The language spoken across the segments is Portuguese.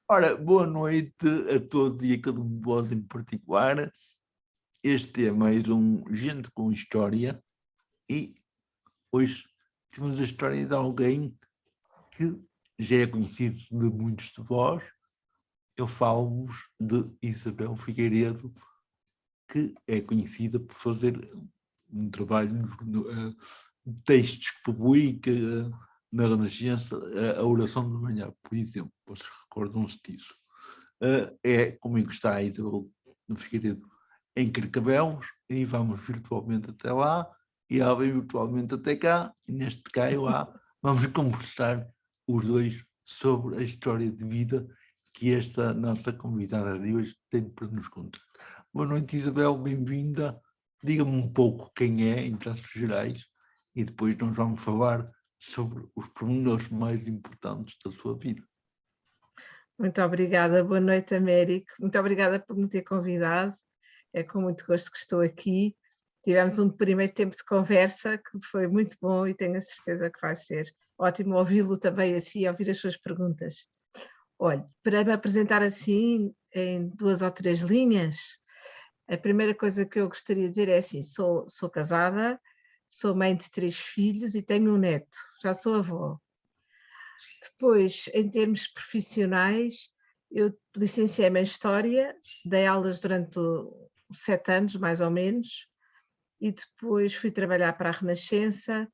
Ora, boa noite a todos e a cada um de vós em particular. Este é mais um Gente com História e hoje temos a história de alguém que já é conhecido de muitos de vós. Eu falo-vos de Isabel Figueiredo, que é conhecida por fazer um trabalho de textos que publica na Renascença, a Oração de Manhã, por exemplo. Vocês recordam-se disso? É comigo está a Isabel Figueiredo em Carcavelos e vamos virtualmente até lá e ela vem virtualmente até cá e neste cá e lá vamos conversar os dois sobre a história de vida que esta nossa convidada de hoje tem para nos contar. Boa noite, Isabel, bem-vinda. Diga-me um pouco quem é, em traços gerais, e depois nós vamos falar sobre os pormenores mais importantes da sua vida. Muito obrigada, boa noite, Américo. Muito obrigada por me ter convidado. É com muito gosto que estou aqui. Tivemos um primeiro tempo de conversa que foi muito bom e tenho a certeza que vai ser ótimo ouvi-lo também assim, ouvir as suas perguntas. Olha, para me apresentar assim, em 2 ou 3 linhas, a primeira coisa que eu gostaria de dizer é assim, sou casada, sou mãe de 3 filhos e tenho um neto, já sou avó. Depois, em termos profissionais, eu licenciei-me em História, dei aulas durante 7 anos, mais ou menos, e depois fui trabalhar para a Renascença,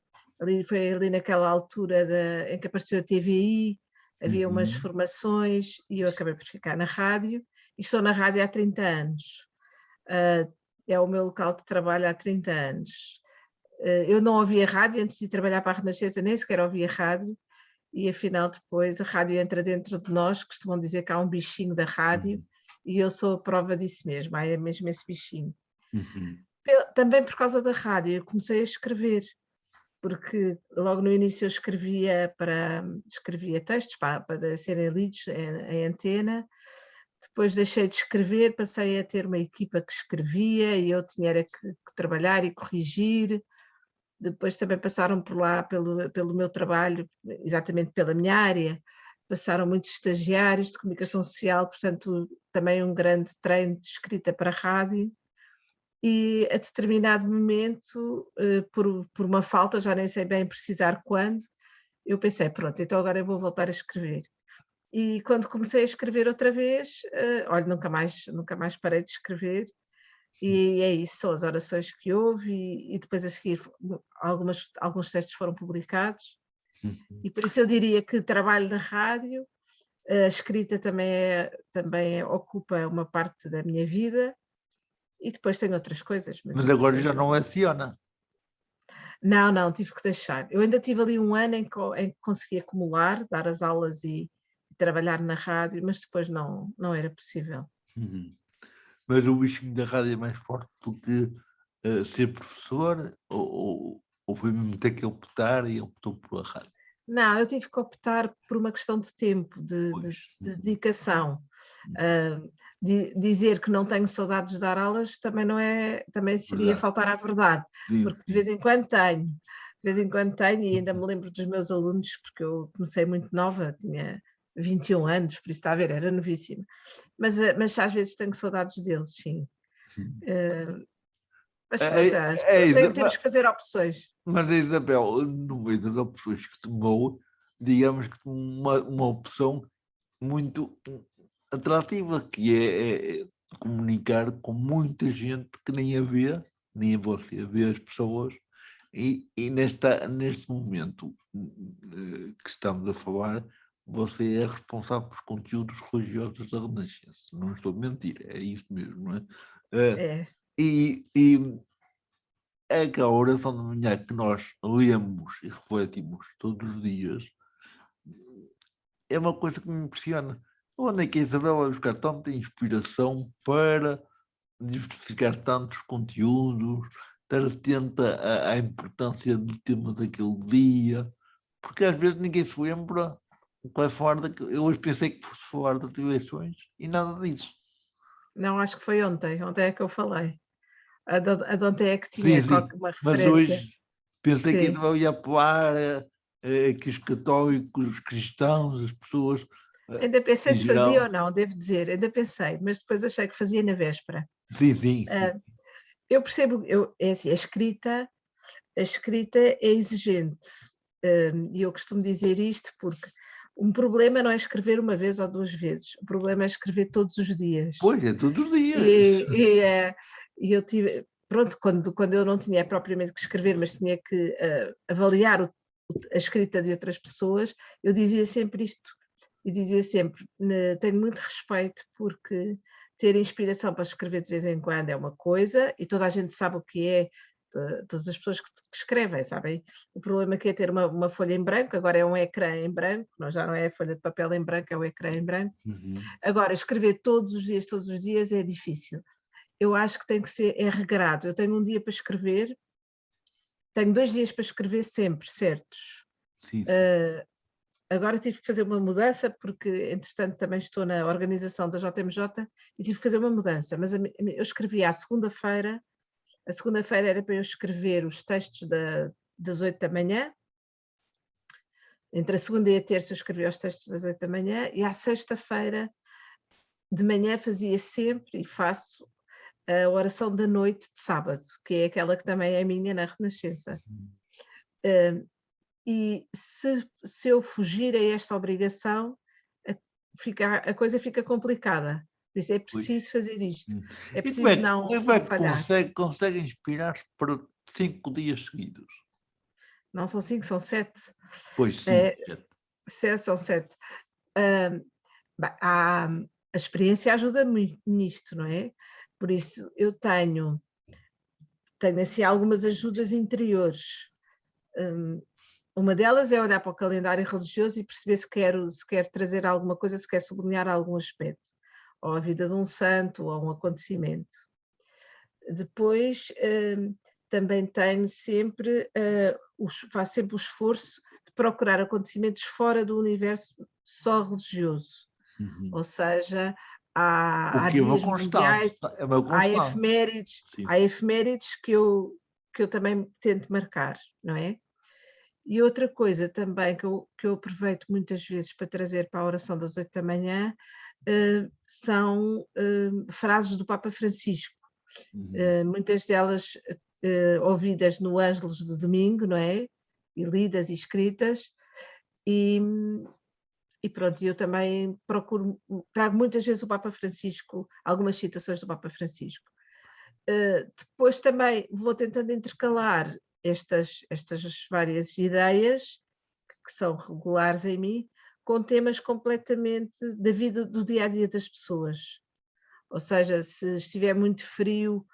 foi ali naquela altura em que apareceu a TVI, havia umas formações e eu acabei por ficar na rádio, e estou na rádio há 30 anos. É o meu local de trabalho há 30 anos. Eu não ouvia rádio antes de trabalhar para a Renascença, nem sequer ouvia rádio, e afinal depois a rádio entra dentro de nós, costumam dizer que há um bichinho da rádio, e eu sou a prova disso mesmo, há mesmo esse bichinho. Também por causa da rádio eu comecei a escrever, porque logo no início eu escrevia textos para serem lidos em antena, depois deixei de escrever, passei a ter uma equipa que escrevia e eu tinha que trabalhar e corrigir. Depois também passaram por lá pelo meu trabalho, exatamente pela minha área, passaram muitos estagiários de comunicação social, portanto também um grande treino de escrita para rádio, e a determinado momento, por uma falta, já nem sei bem precisar quando, eu pensei, pronto, então agora eu vou voltar a escrever. E quando comecei a escrever outra vez, olha, nunca mais parei de escrever. E é isso, são as orações que houve e depois a seguir alguns textos foram publicados e por isso eu diria que trabalho na rádio, a escrita também ocupa uma parte da minha vida e depois tenho outras coisas. Mas agora já não leciona. Não, tive que deixar. Eu ainda tive ali um ano em que consegui acumular, dar as aulas e trabalhar na rádio, mas depois não era possível. Mas o bichinho da rádio é mais forte do que ser professor ou foi mesmo ter que optar e optou pela rádio? Não, eu tive que optar por uma questão de tempo, de dedicação. Dizer que não tenho saudades de dar aulas também seria Verdade. faltar à verdade, porque de vez em quando tenho e ainda me lembro dos meus alunos, porque eu comecei muito nova, tinha 21 anos, por isso está a ver, era novíssima, mas às vezes tenho saudades deles, sim. Mas pronto, temos que fazer opções. Mas a Isabel, no meio das opções que tomou, digamos que uma opção muito atrativa, que é comunicar com muita gente que nem a vê, nem a você vê as pessoas, e neste momento que estamos a falar, você é responsável pelos conteúdos religiosos da Renascença. Não estou a mentir, é isso mesmo, não é? É. E é que a oração de manhã que nós lemos e refletimos todos os dias é uma coisa que me impressiona. Onde é que a Isabel vai buscar tanta inspiração para diversificar tantos conteúdos, estar atenta à importância do tema daquele dia? Porque às vezes ninguém se lembra que vai falar eu hoje pensei que fosse falar das eleições e nada disso. Não, acho que foi ontem é que eu falei. A de ontem é que Sim, tinha sim, uma mas referência. hoje pensei que Sim. ainda ia apelar que os católicos, os cristãos, as pessoas Ainda pensei em se fazia geral. ou não, devo dizer, ainda pensei, mas depois achei que fazia na véspera. Sim, sim, sim. Eu percebo, é assim, a escrita é exigente, e eu costumo dizer isto porque um problema não é escrever uma vez ou duas vezes, o problema é escrever todos os dias. Pois, é todos os dias. E eu tive, pronto, quando eu não tinha propriamente que escrever, mas tinha que avaliar a escrita de outras pessoas, eu dizia sempre isto, e dizia sempre, tenho muito respeito porque ter inspiração para escrever de vez em quando é uma coisa, e toda a gente sabe o que é, todas as pessoas que escrevem, sabem? O problema que é ter uma folha em branco, agora é um ecrã em branco, já não é a folha de papel em branco, é o ecrã em branco. Agora, escrever todos os dias é difícil. Eu acho que tem que ser, é regrado. Eu tenho um dia para escrever, tenho 2 dias para escrever sempre, certos. Sim, sim. Agora tive que fazer uma mudança, porque entretanto também estou na organização da JMJ e tive que fazer uma mudança, mas eu escrevia à segunda-feira, a segunda-feira era para eu escrever os textos das 8 da manhã, entre a segunda e a terça eu escrevia os textos das 8 da manhã, e à sexta-feira de manhã fazia sempre, e faço, a oração da noite de sábado, que é aquela que também é minha na Renascença. E se eu fugir a esta obrigação, a coisa fica complicada. Por isso é preciso fazer isto. É E como preciso é não que falhar. consegue inspirar-se para 5 dias seguidos? Não são 5, são 7. Pois sim. São 7. A experiência ajuda muito nisto, não é? Por isso eu tenho assim algumas ajudas interiores. Uma delas é olhar para o calendário religioso e perceber se quero trazer alguma coisa, se quer sublinhar algum aspecto, ou a vida de um santo, ou um acontecimento. Depois, também tenho sempre, faço sempre o esforço de procurar acontecimentos fora do universo só religioso. Ou seja, há que é uma dias constante. mundiais, É uma há constante. efemérides que eu também tento marcar, não é? E outra coisa também que eu aproveito muitas vezes para trazer para a oração das 8 da manhã são frases do Papa Francisco, muitas delas ouvidas no Ângelus do domingo, não é? E lidas e escritas, e pronto, eu também trago muitas vezes o Papa Francisco, algumas citações do Papa Francisco. Depois também vou tentando intercalar estas várias ideias que são regulares em mim, com temas completamente da vida do dia a dia das pessoas. Ou seja, se estiver muito frio,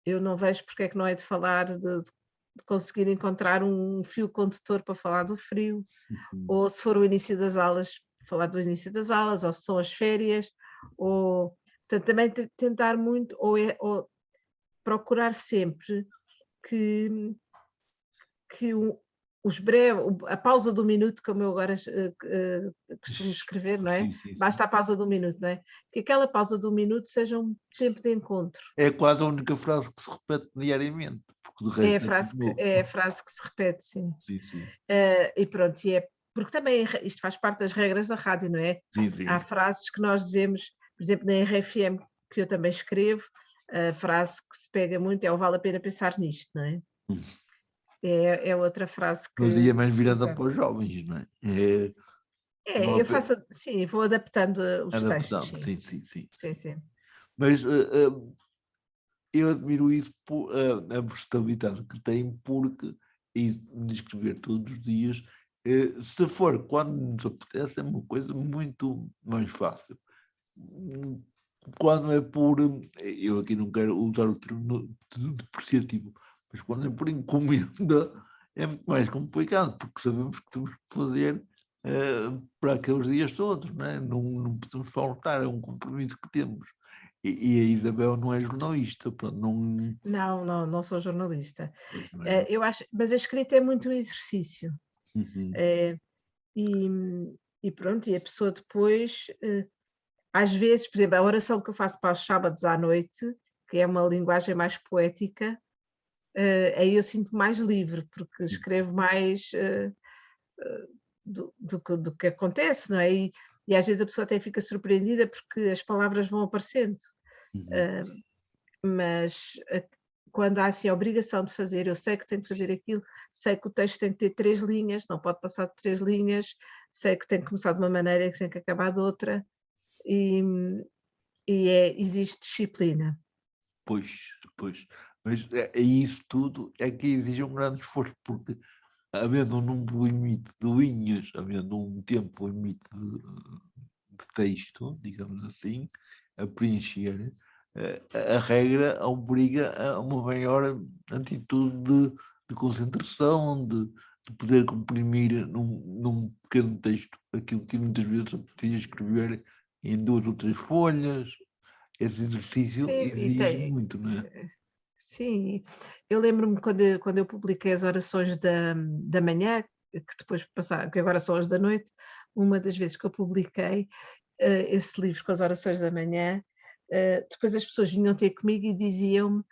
eu não vejo porque é que não é de falar de conseguir encontrar um fio condutor para falar do frio, ou se for o início das aulas, falar do início das aulas, ou se são as férias, ou portanto, também tentar muito, ou procurar sempre que a pausa do minuto, como eu agora costumo escrever, não é? Sim. Basta a pausa do minuto, não é? Que aquela pausa do minuto seja um tempo de encontro. É quase a única frase que se repete diariamente, porque de resto É a frase que se repete, sim. Sim. E pronto, porque também isto faz parte das regras da rádio, não é? Sim. Há frases que nós devemos, por exemplo, na RFM, que eu também escrevo, a frase que se pega muito é o vale a pena pensar nisto, não é? É outra frase que Mas ia mais se virada usa. para os jovens, não é? Eu faço, sim, vou adaptando os textos, Adaptando, sim. sim. Sim. Mas eu admiro isso, a versatilidade que tem, porque de escrever todos os dias, se for quando nos apetece, é uma coisa muito mais fácil. Quando é por, eu aqui não quero usar o termo depreciativo, mas quando é por encomenda é muito mais complicado, porque sabemos que temos que fazer para aqueles dias todos, não é? Não podemos faltar, é um compromisso que temos. E a Isabel não é jornalista, pronto, não. Não sou jornalista. Não é? Eu acho, mas a escrita é muito um exercício. E pronto, e a pessoa depois, às vezes, por exemplo, a oração que eu faço para os sábados à noite, que é uma linguagem mais poética, aí eu sinto mais livre, porque escrevo mais do que acontece, não é? E às vezes a pessoa até fica surpreendida porque as palavras vão aparecendo. Mas quando há assim a obrigação de fazer, eu sei que tenho que fazer aquilo, sei que o texto tem que ter 3 linhas, não pode passar de 3 linhas, sei que tem que começar de uma maneira e que tem que acabar de outra, e existe disciplina. Pois. Mas é isso tudo é que exige um grande esforço, porque havendo um número limite de linhas, havendo um tempo limite de texto, digamos assim, a preencher, a regra obriga a uma maior atitude de concentração, de poder comprimir num pequeno texto aquilo que muitas vezes eu podia escrever em 2 ou 3 folhas. Esse exercício Sim, exige muito, não é? sim, eu lembro-me quando eu publiquei as orações da manhã, que depois passaram, que agora são as da noite, uma das vezes que eu publiquei esse livro com as orações da manhã, depois as pessoas vinham ter comigo e diziam-me: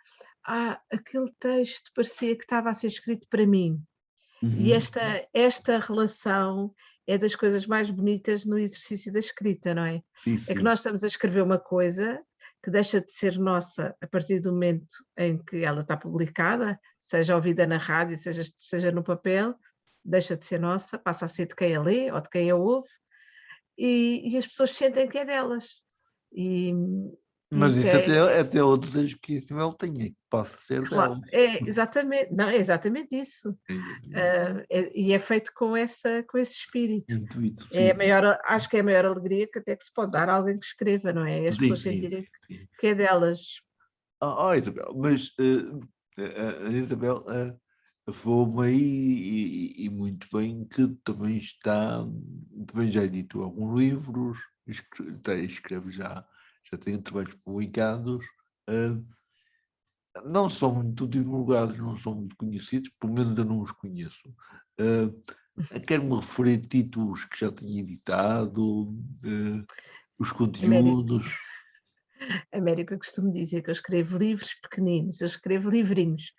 aquele texto parecia que estava a ser escrito para mim. E esta relação é das coisas mais bonitas no exercício da escrita, não é? É que Sim. nós estamos a escrever uma coisa que deixa de ser nossa a partir do momento em que ela está publicada, seja ouvida na rádio, seja no papel, deixa de ser nossa, passa a ser de quem a lê ou de quem a ouve, e as pessoas sentem que é delas. E, e Mas isso isso até o desejo que Isabel tinha, que possa ser claro, dela. exatamente, não, é exatamente isso. E é feito com esse espírito. Intuito, É sim. a maior, acho que é a maior alegria que até que se pode dar a alguém que escreva, não é? As pessoas Sim. sentirem que é delas. Isabel, mas a Isabel falou-me aí e muito bem que também também já editou alguns livros, escreve já tem trabalhos publicados, não são muito divulgados, não são muito conhecidos, pelo menos eu não os conheço. Quero-me referir a títulos que já tenho editado, os Américo, conteúdos. Américo, eu costumo dizer que eu escrevo livros pequeninos, eu escrevo livrinhos,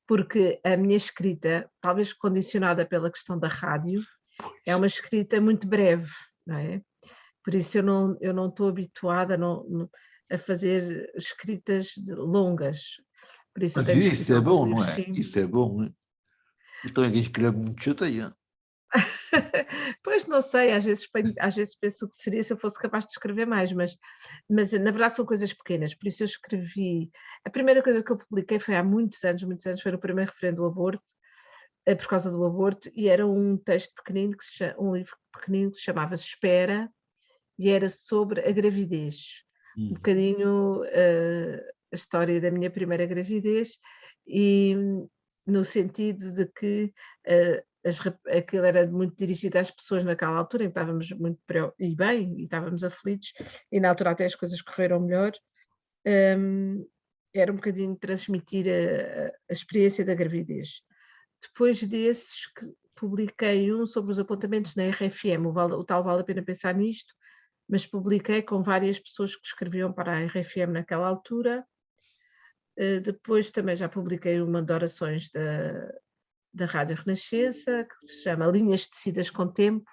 porque a minha escrita, talvez condicionada pela questão da rádio, é uma escrita muito breve, não é? Por isso eu não estou habituada a fazer escritas longas. Por isso eu Mas tenho isso escrito é alguns bom, não livros, é? sim. Isso é bom, não é? Então é quem escreve muito chateia. Pois não sei, às vezes penso que seria se eu fosse capaz de escrever mais, mas na verdade são coisas pequenas, por isso eu escrevi. A primeira coisa que eu publiquei foi há muitos anos, foi no primeiro referendo do aborto, por causa do aborto, e era um texto pequenino, um livro pequenino que se chamava Espera, e era sobre a gravidez. Um bocadinho a história da minha primeira gravidez, e no sentido de que aquilo era muito dirigido às pessoas naquela altura, em que estávamos muito e bem, e estávamos aflitos, e na altura até as coisas correram melhor. Era um bocadinho transmitir a experiência da gravidez. Depois desses, publiquei um sobre os apontamentos na RFM, o tal Vale a Pena Pensar Nisto, mas publiquei com várias pessoas que escreviam para a RFM naquela altura. Depois também já publiquei uma de orações da Rádio Renascença, que se chama Linhas Tecidas com Tempo,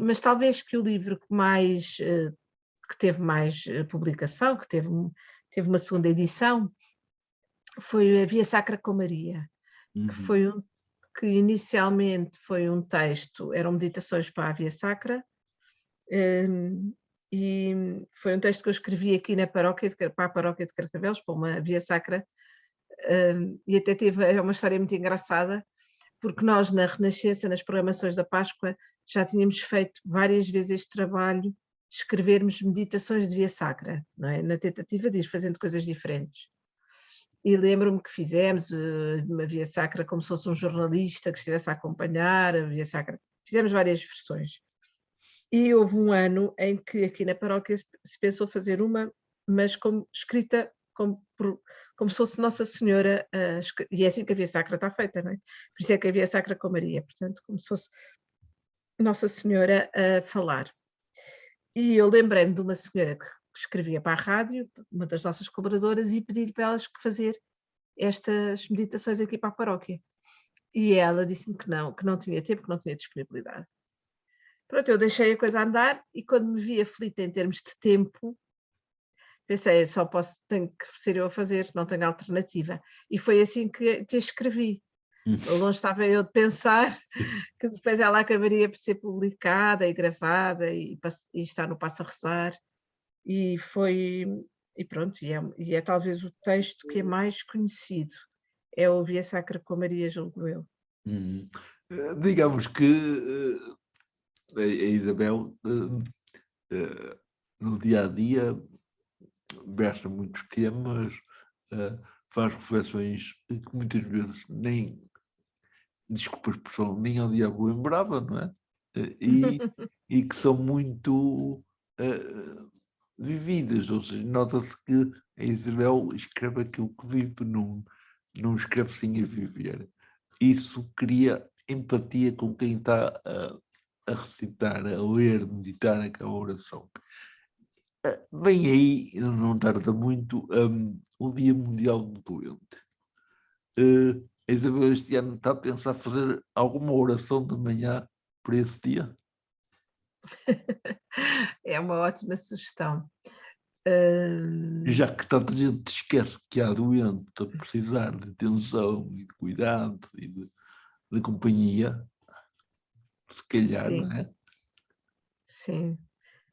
mas talvez que o livro que teve mais publicação, que teve uma segunda edição, foi a Via Sacra com Maria, que inicialmente foi um texto, eram meditações para a Via Sacra, e foi um texto que eu escrevi aqui para a paróquia de Carcavelos, para uma Via Sacra, e até é uma história muito engraçada, porque nós na Renascença, nas programações da Páscoa, já tínhamos feito várias vezes este trabalho de escrevermos meditações de Via Sacra, não é? Na tentativa de ir fazendo coisas diferentes. E lembro-me que fizemos uma Via Sacra como se fosse um jornalista que estivesse a acompanhar a Via Sacra. Fizemos várias versões. E houve um ano em que aqui na paróquia se pensou fazer uma, mas escrita como se fosse Nossa Senhora, e é assim que a Via Sacra está feita, não é? Por isso é que a Via Sacra com Maria, portanto, como se fosse Nossa Senhora a falar. E eu lembrei-me de uma senhora que escrevia para a rádio, uma das nossas colaboradoras, e pedi-lhe para elas fazer estas meditações aqui para a paróquia. E ela disse-me que não tinha tempo, que não tinha disponibilidade. Pronto, eu deixei a coisa andar e quando me vi aflita em termos de tempo, pensei, só posso, tenho que ser eu a fazer, não tenho alternativa. E foi assim que a escrevi. Longe estava eu de pensar que depois ela acabaria por ser publicada e gravada e estar no Passo a Rezar. E foi, e pronto, e é talvez o texto que é mais conhecido. É o Via Sacra com Maria, julgo eu. Uhum. Digamos que a Isabel, no dia a dia, versa muitos temas, faz reflexões que muitas vezes nem, desculpa a expressão, nem ao diabo lembrava, não é? E que são muito vividas, ou seja, nota-se que a Isabel escreve aquilo que vive, não escreve sem a viver. Isso cria empatia com quem está a recitar, a ler, meditar aquela oração. Vem aí, não tarda muito, o Dia Mundial do Doente. A Isabel este ano está a pensar fazer alguma oração de manhã por esse dia? É uma ótima sugestão. Já que tanta gente esquece que há doente a precisar de atenção e de cuidado e de companhia, se calhar, não Sim, é? sim,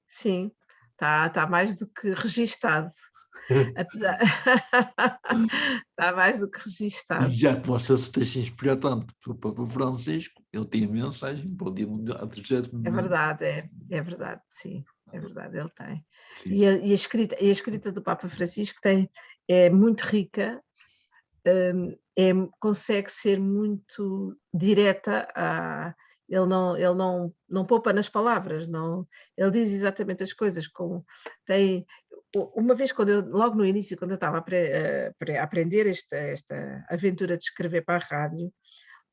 sim. Está mais do que registado. Apesar... Está mais do que E registado. já que você se deixa inspirar tanto pelo Papa Francisco, ele tem a mensagem para o Dia Mundial, a 30º. É verdade, sim, é verdade, ele tem. Sim, E sim. a escrita do Papa Francisco é muito rica, consegue ser muito direta, ele não poupa nas palavras, não, ele diz exatamente as coisas, tem, uma vez, logo no início, quando eu estava a aprender esta aventura de escrever para a rádio,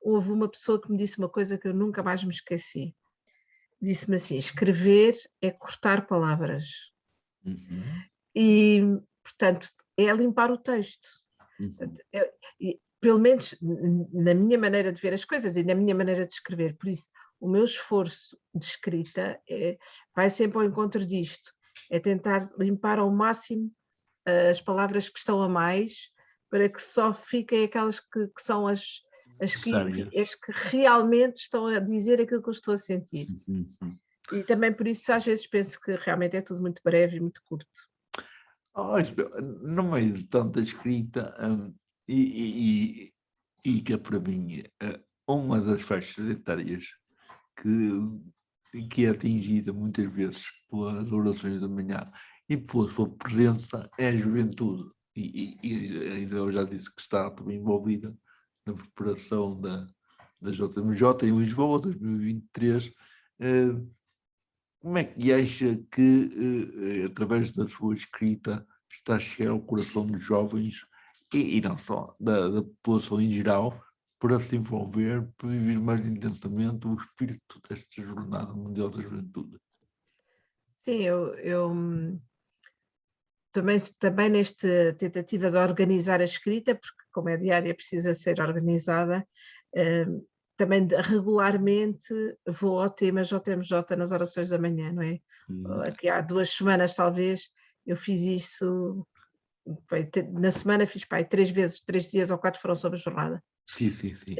houve uma pessoa que me disse uma coisa que eu nunca mais me esqueci. Disse-me assim: escrever é cortar palavras. Uhum, E, portanto, é limpar o texto. uhum. Pelo menos na minha maneira de ver as coisas e na minha maneira de escrever. Por isso, o meu esforço de escrita vai sempre ao encontro disto. É tentar limpar ao máximo as palavras que estão a mais, para que só fiquem aquelas que são Necessárias. as que realmente estão a dizer aquilo que eu estou a sentir. Uhum, uhum. E também por isso às vezes penso que realmente é tudo muito breve e muito curto. No meio de tanta escrita, e que é para mim uma das faixas etárias que é atingida muitas vezes pelas orações da manhã e pela sua presença é a juventude. E eu já disse que está também envolvida na preparação da JMJ em Lisboa, 2023. Como é que acha que, através da sua escrita, está a chegar ao coração dos jovens e não só, da população em geral, para se envolver, para viver mais intensamente o espírito desta Jornada Mundial da Juventude? Sim, eu também nesta tentativa de organizar a escrita, porque como é diária precisa ser organizada, eh, também regularmente vou ao tema JMJ nas orações da manhã, não é? Aqui há 2 semanas talvez eu fiz isso, na semana fiz 3 vezes, 3 dias ou 4 foram sobre a jornada, Sim, sim, sim.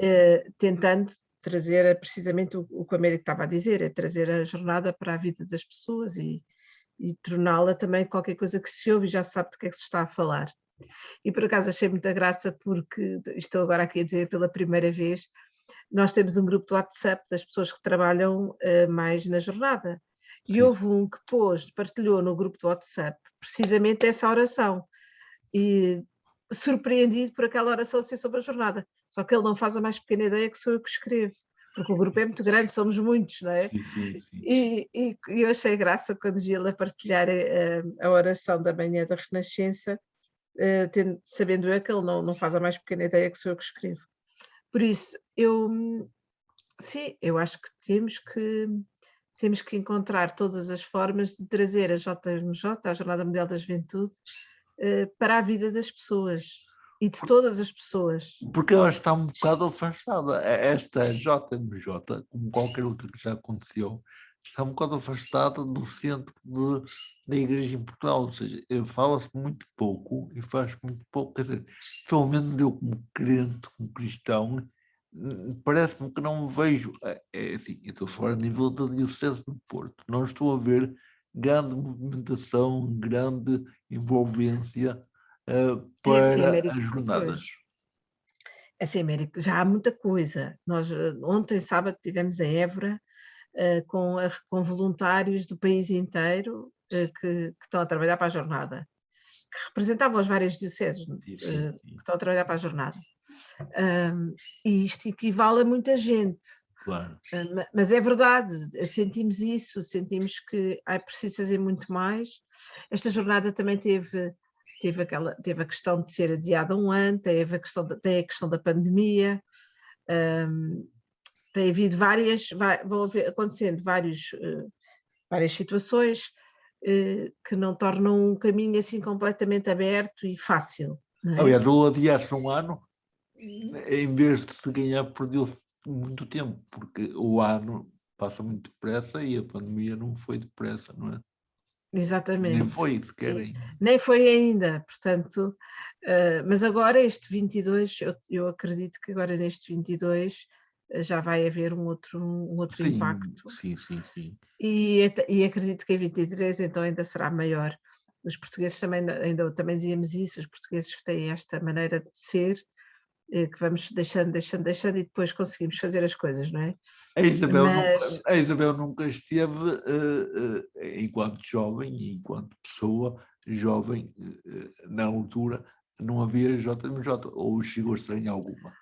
tentando trazer precisamente o que a América estava a dizer, é trazer a jornada para a vida das pessoas e torná-la também qualquer coisa que se ouve e já se sabe de que é que se está a falar. E por acaso achei muita graça porque, estou agora aqui a dizer pela primeira vez, nós temos um grupo do WhatsApp das pessoas que trabalham mais na jornada. E Sim. houve um que partilhou no grupo do WhatsApp precisamente essa oração. E surpreendido por aquela oração ser sobre a jornada. Só que ele não faz a mais pequena ideia que sou eu que escrevo, porque o grupo é muito grande, somos muitos, não é? Sim, sim, sim. E eu achei graça quando vi ele a partilhar a oração da manhã da Renascença, sabendo eu que ele não faz a mais pequena ideia que sou eu que escrevo. Por isso, sim, eu acho que temos que encontrar todas as formas de trazer a JMJ, a Jornada Mundial da Juventude, para a vida das pessoas. e de todas as pessoas. Porque ela está um bocado afastada. Esta JMJ, como qualquer outra que já aconteceu, está um bocado afastada do centro da Igreja em Portugal. Ou seja, fala-se muito pouco e faz muito pouco. Quer dizer, pelo menos eu como crente, como cristão, parece-me que não vejo. Assim, eu estou fora a nível da Diocese do Porto. Não estou a ver grande movimentação, grande envolvência Assim, para Américo, as jornadas. assim, Américo, já há muita coisa. Nós ontem, sábado, estivemos em Évora com voluntários do país inteiro que estão a trabalhar para a jornada, que representavam as várias dioceses que estão a trabalhar para a jornada. E isto equivale a muita gente. Claro. Mas é verdade, sentimos isso, sentimos que é preciso fazer muito mais. Esta jornada também teve a questão de ser adiada um ano, tem a questão da pandemia, tem havido vão acontecendo várias situações que não tornam um caminho assim completamente aberto e fácil. Não é? Aliás, ou adiar-se um ano, em vez de se ganhar, perdeu muito tempo, porque o ano passa muito depressa e a pandemia não foi depressa, não é? Exatamente. Nem foi sequer ainda. Nem foi ainda, portanto, mas agora este 22, eu acredito que agora neste 22 já vai haver um outro Sim, impacto. sim. E acredito que em 23 então ainda será maior. Os portugueses também dizíamos isso, os portugueses têm esta maneira de ser, que vamos deixando e depois conseguimos fazer as coisas, não é? A Isabel nunca esteve, enquanto jovem e enquanto pessoa jovem, na altura, não havia JMJ, ou chegou a estranhar alguma?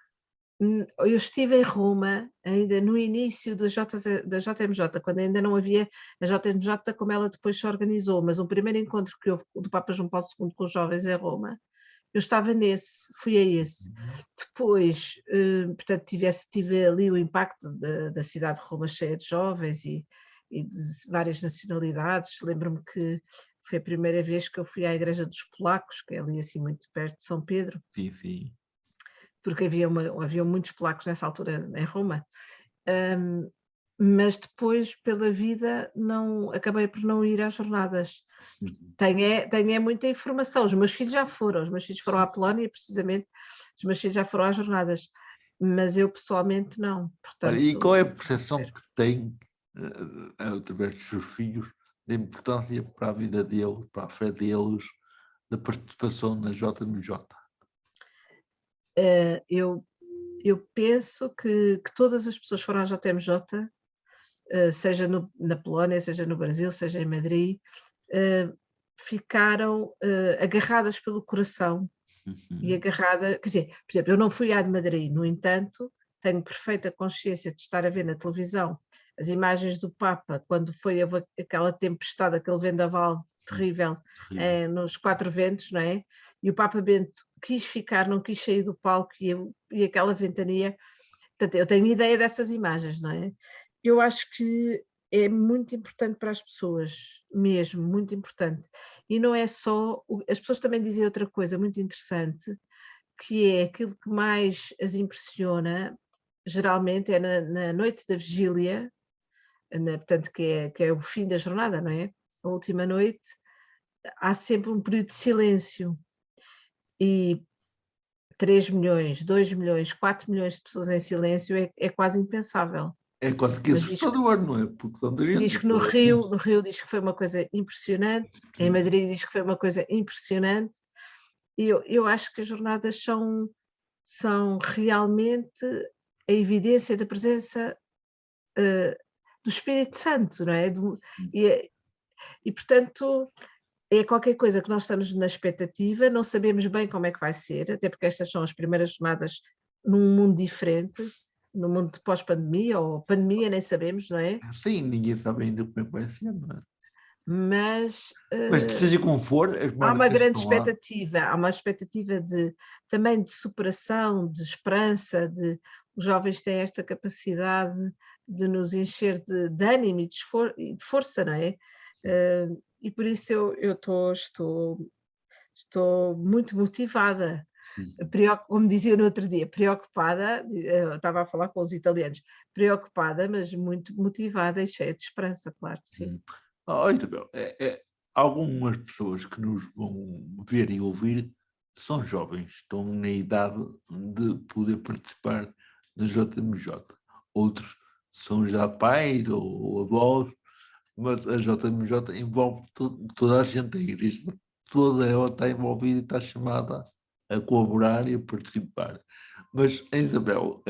Eu estive em Roma ainda no início da JMJ, quando ainda não havia a JMJ como ela depois se organizou, mas um primeiro encontro que houve do Papa João Paulo II com os jovens em Roma, eu estava fui a esse. Depois, portanto, tive ali o impacto da cidade de Roma cheia de jovens e de várias nacionalidades. Lembro-me que foi a primeira vez que eu fui à Igreja dos Polacos, que é ali assim muito perto de São Pedro. Sim. Porque havia muitos polacos nessa altura em Roma. Mas depois, pela vida, acabei por não ir às jornadas. Tenho muita informação. Os meus filhos já foram. Os meus filhos foram à Polónia, precisamente. Os meus filhos já foram às jornadas. Mas eu, pessoalmente, não. Portanto, Olha, e qual é a percepção que tem, através dos seus filhos, da importância para a vida deles, para a fé deles, da participação na JMJ? Eu penso que todas as pessoas que foram à JMJ, seja na Polónia, seja no Brasil, seja em Madrid, ficaram agarradas pelo coração e quer dizer, por exemplo, eu não fui à de Madrid, no entanto, tenho perfeita consciência de estar a ver na televisão as imagens do Papa quando foi aquela tempestade, aquele vendaval terrível nos quatro ventos, não é? E o Papa Bento quis ficar, não quis sair do palco e aquela ventania. Portanto, eu tenho ideia dessas imagens, não é? Eu acho que é muito importante para as pessoas, mesmo, muito importante. E não é só. As pessoas também dizem outra coisa muito interessante, que é aquilo que mais as impressiona, geralmente, é na noite da vigília, portanto, que é o fim da jornada, não é? A última noite, há sempre um período de silêncio. E 3 milhões, 2 milhões, 4 milhões de pessoas em silêncio é quase impensável. É quase que assustador, não é? Porque tanta gente. Diz que no Rio diz que foi uma coisa impressionante, em Madrid diz que foi uma coisa impressionante, e eu acho que as jornadas são realmente a evidência da presença do Espírito Santo, não é? E portanto é qualquer coisa que nós estamos na expectativa, não sabemos bem como é que vai ser, até porque estas são as primeiras jornadas num mundo diferente, no mundo de pós-pandemia, ou pandemia, nem sabemos, não é? Sim, ninguém sabe ainda como é que vai ser, não é? Mas seja como for, há uma grande expectativa, há uma expectativa também de superação, de esperança, os jovens têm esta capacidade de nos encher de ânimo e de força, não é? E por isso eu estou muito motivada. Sim. Como dizia no outro dia, preocupada, eu estava a falar com os italianos, preocupada, mas muito motivada e cheia de esperança, claro que sim. Hum. Olha, Isabel, algumas pessoas que nos vão ver e ouvir são jovens, estão na idade de poder participar da JMJ. Outros são já pais ou avós, mas a JMJ envolve toda a gente, a igreja toda ela está envolvida e está chamada a colaborar e a participar. Mas, Isabel,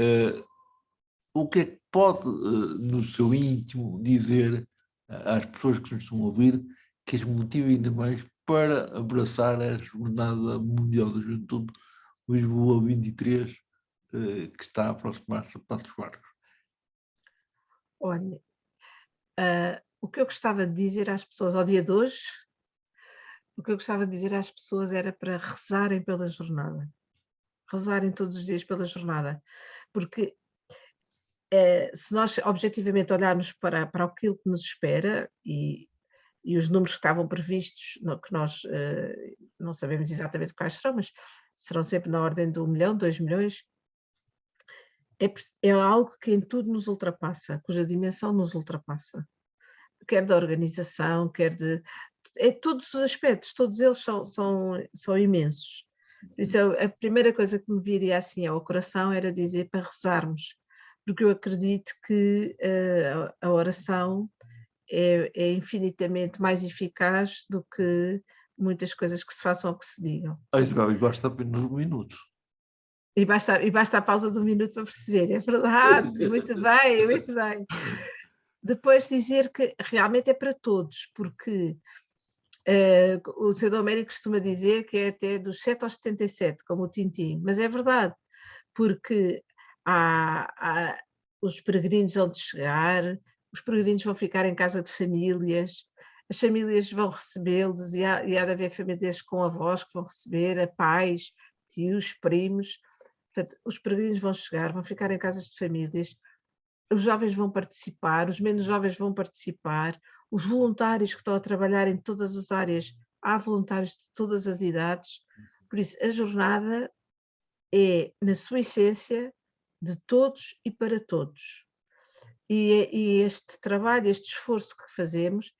o que é que pode, no seu íntimo, dizer às pessoas que nos estão a ouvir que as motive ainda mais para abraçar a Jornada Mundial da Juventude Lisboa 23, que está a aproximar-se a passos largos? Olha, o que eu gostava de dizer às pessoas ao dia de hoje, o que eu gostava de dizer às pessoas era para rezarem pela jornada, rezarem todos os dias pela jornada, porque se nós objetivamente olharmos para aquilo que nos espera e os números que estavam previstos, que nós não sabemos exatamente quais serão, mas serão sempre na ordem de 1 milhão, 2 milhões, é algo que em tudo nos ultrapassa, cuja dimensão nos ultrapassa, quer da organização, quer de todos os aspectos, todos eles são imensos. Por isso, a primeira coisa que me viria assim ao coração era dizer para rezarmos, porque eu acredito que a oração é infinitamente mais eficaz do que muitas coisas que se façam ou que se digam. Isabel, e basta apenas um minuto. E basta a pausa de 1 minuto para perceber, é verdade, muito bem, muito bem. Depois dizer que realmente é para todos, porque o Sr. Domérico costuma dizer que é até dos 7 aos 77, como o Tintim, mas é verdade, porque há os peregrinos vão de chegar, os peregrinos vão ficar em casa de famílias, as famílias vão recebê-los e há de haver famílias com avós que vão receber, pais, tios, primos. Portanto, os peregrinos vão chegar, vão ficar em casas de famílias, os jovens vão participar, os menos jovens vão participar, os voluntários que estão a trabalhar em todas as áreas, há voluntários de todas as idades, por isso a jornada é, na sua essência, de todos e para todos. E este trabalho, este esforço que fazemos,